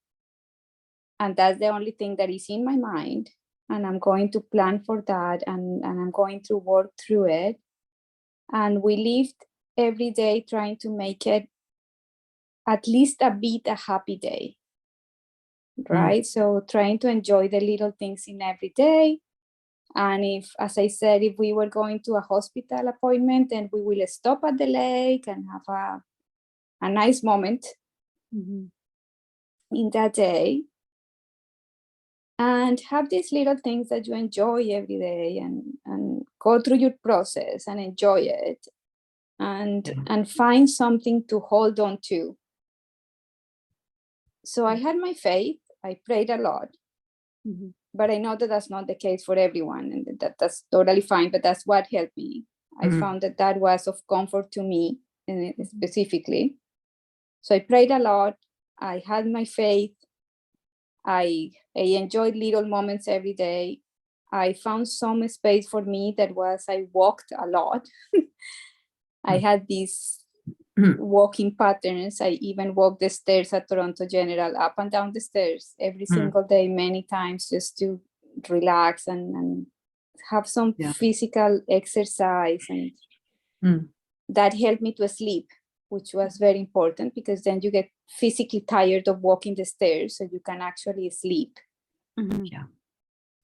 And that's the only thing that is in my mind. And I'm going to plan for that, and I'm going to work through it. And we lived every day trying to make it at least a bit a happy day, right? So trying to enjoy the little things in every day. And if, as I said, if we were going to a hospital appointment, then we will stop at the lake and have a nice moment in that day. And have these little things that you enjoy every day, and go through your process and enjoy it, and find something to hold on to. So I had my faith, I prayed a lot, but I know that that's not the case for everyone, and that's totally fine, but that's what helped me. I found that was of comfort to me specifically. So I prayed a lot, I had my faith, I enjoyed little moments every day. I found some space for me that was, I walked a lot. I had these walking patterns. I even walked the stairs at Toronto General, up and down the stairs every single day, many times, just to relax and have some physical exercise. And that helped me to sleep, which was very important, because then you get physically tired of walking the stairs, so you can actually sleep.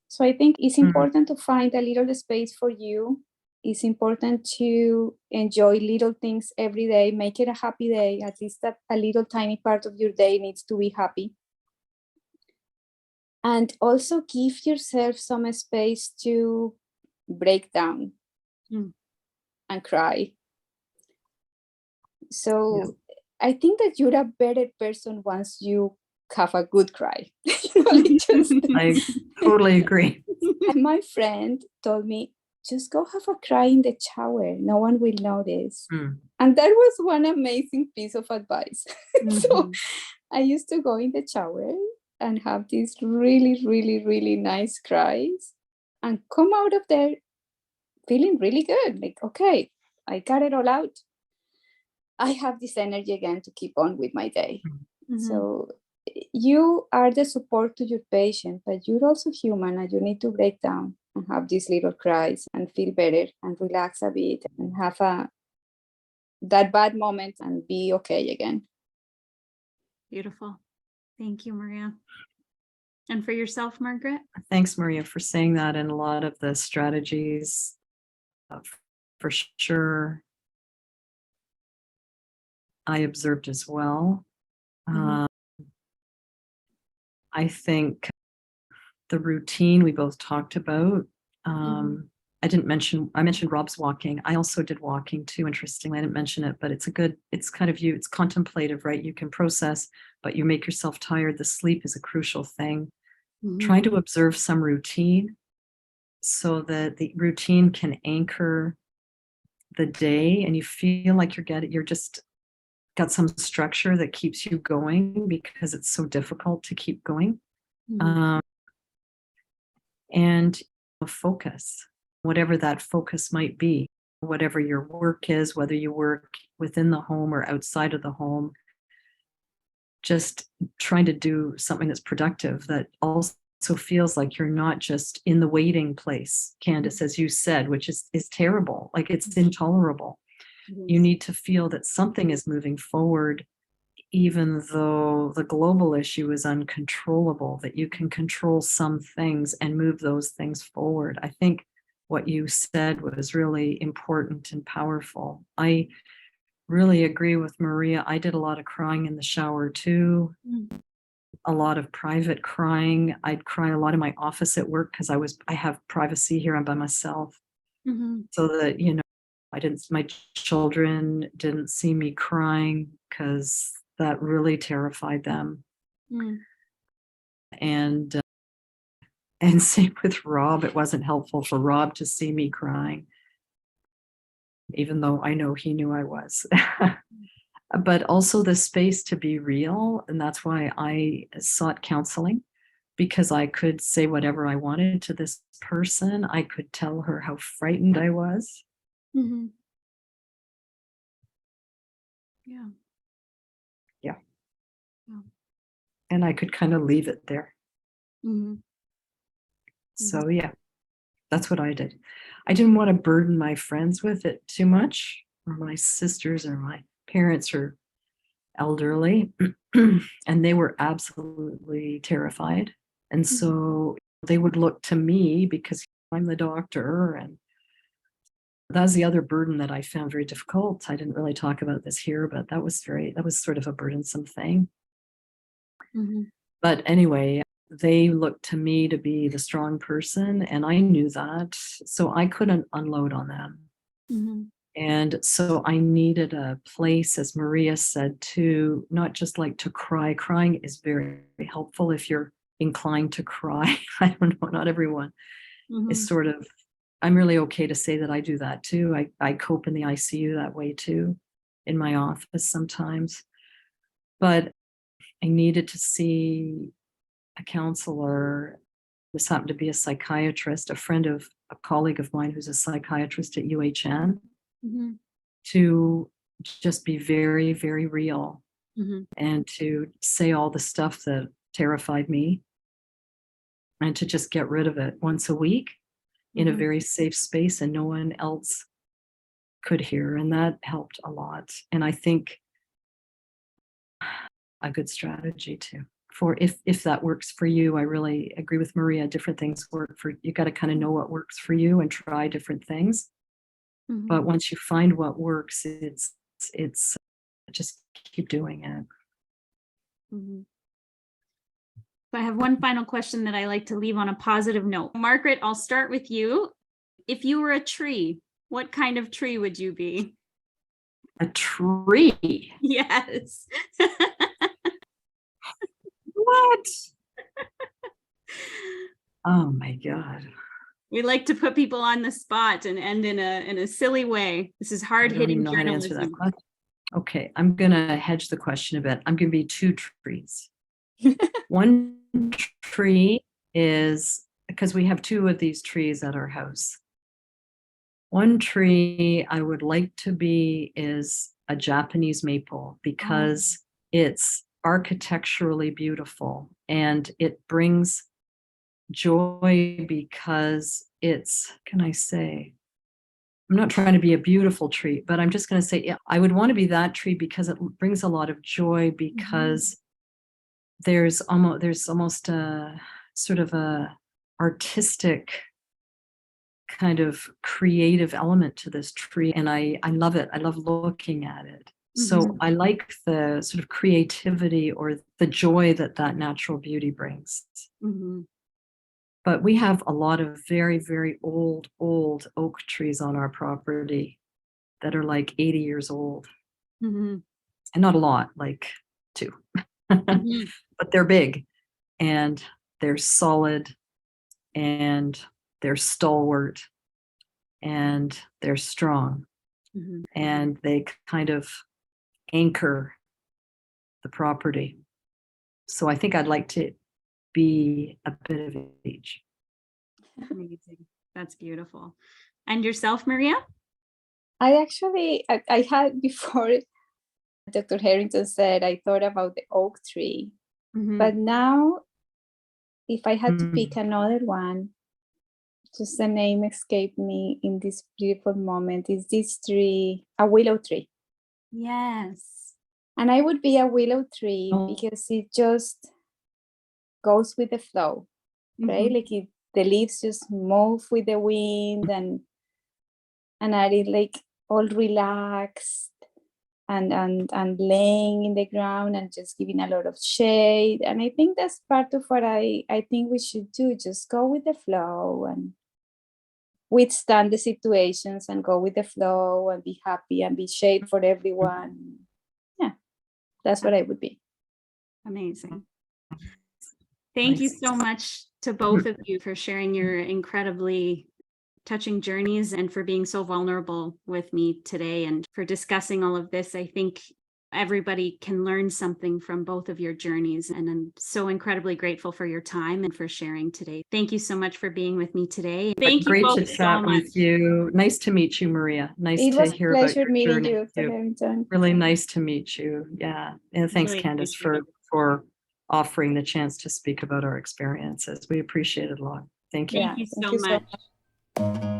So I think it's important to find a little space for you. It's important to enjoy little things every day, make it a happy day. At least that a little tiny part of your day needs to be happy. And also give yourself some space to break down and cry. So I think that you're a better person once you have a good cry. I totally agree. And my friend told me, just go have a cry in the shower. No one will notice. And that was one amazing piece of advice. So I used to go in the shower and have these really, really, really nice cries and come out of there feeling really good. Like, okay, I got it all out. I have this energy again to keep on with my day. So you are the support to your patient, but you're also human, and you need to break down and have these little cries and feel better and relax a bit and have that bad moment and be okay again. Beautiful. Thank you, Maria. And for yourself, Margaret? Thanks, Maria, for saying that. And a lot of the strategies, for sure, I observed as well. I think the routine we both talked about. I mentioned Rob's walking. I also did walking too, interestingly. I didn't mention it, but it's it's contemplative, right? You can process, but you make yourself tired. The sleep is a crucial thing. Try to observe some routine so that the routine can anchor the day, and you feel like you're just got some structure that keeps you going, because it's so difficult to keep going. And focus, whatever that focus might be, whatever your work is, whether you work within the home or outside of the home, just trying to do something that's productive, that also feels like you're not just in the waiting place, Candice, as you said, which is terrible. Like, it's intolerable. You need to feel that something is moving forward, even though the global issue is uncontrollable, that you can control some things and move those things forward. I think what you said was really important and powerful. I really agree with Maria. I did a lot of crying in the shower too. a lot of private crying. I'd cry a lot in my office at work because I have privacy here. I'm by myself. So that, my children didn't see me crying because that really terrified them. And same with Rob. It wasn't helpful for Rob to see me crying, even though I know he knew I was. But also the space to be real. And that's why I sought counseling, because I could say whatever I wanted to this person. I could tell her how frightened I was. Yeah. And I could kind of leave it there. So yeah, that's what I did. I didn't want to burden my friends with it too much, or my sisters, or my parents are elderly, and they were absolutely terrified. And so they would look to me because I'm the doctor, and that's the other burden that I found very difficult. I didn't really talk about this here, but that was sort of a burdensome thing. But anyway, they looked to me to be the strong person, and I knew that, so I couldn't unload on them. And so I needed a place, as Maria said, to not just like to cry. Crying is very, very helpful if you're inclined to cry. I don't know, not everyone is sort of, I'm really okay to say that I do that too. I cope in the ICU that way too, in my office sometimes. But I needed to see a counselor. This happened to be a psychiatrist, a colleague of mine who's a psychiatrist at UHN, to just be very, very real and to say all the stuff that terrified me, and to just get rid of it once a week in a very safe space, and no one else could hear. And that helped a lot. And I think a good strategy too, for if that works for you. I really agree with Maria. Different things work for you. Got to kind of know what works for you and try different things. But once you find what works, it's just keep doing it. I have one final question that I like to leave on a positive note. Margaret, I'll start with you. If you were a tree, what kind of tree would you be? A tree? Yes. What? Oh my God. We like to put people on the spot and end in a silly way. This is hard-hitting journalism. Okay, I'm gonna hedge the question a bit. I'm gonna be two trees. One tree is, because we have two of these trees at our house. One tree I would like to be is a Japanese maple, because it's architecturally beautiful and it brings joy, because it's, can I say, I'm not trying to be a beautiful tree, but I'm just going to say, yeah, I would want to be that tree because it brings a lot of joy, because there's almost a sort of a artistic kind of creative element to this tree. And I love it. I love looking at it. So I like the sort of creativity or the joy that natural beauty brings. But we have a lot of very, very old oak trees on our property that are like 80 years old. And not a lot, like 2. But they're big and they're solid and they're stalwart and they're strong. And they kind of anchor the property. So I think I'd like to be a bit of each. Amazing. That's beautiful. And yourself, Maria? I had before Dr. Harrington said, I thought about the oak tree. But now, if I had to pick another one, just the name escaped me in this beautiful moment, is this tree, a willow tree. Yes. And I would be a willow tree because it just goes with the flow, right? Like the leaves just move with the wind, and are like all relaxed. and laying in the ground and just giving a lot of shade. And I think that's part of what I think we should do, just go with the flow and withstand the situations and go with the flow and be happy and be shade for everyone. Yeah, that's what I would be. Amazing. Thank you so much to both of you for sharing your incredibly touching journeys and for being so vulnerable with me today and for discussing all of this. I think everybody can learn something from both of your journeys, and I'm so incredibly grateful for your time and for sharing today. Thank you so much for being with me today. Thank you both so much. With you. Nice to meet you, Maria. Nice It to was a hear about pleasure your meeting journey you, too. Carrington. Really nice to meet you. Yeah. And thanks, Really Candice, appreciate it. for offering the chance to speak about our experiences. We appreciate it a lot. Thank you. Thank you so much.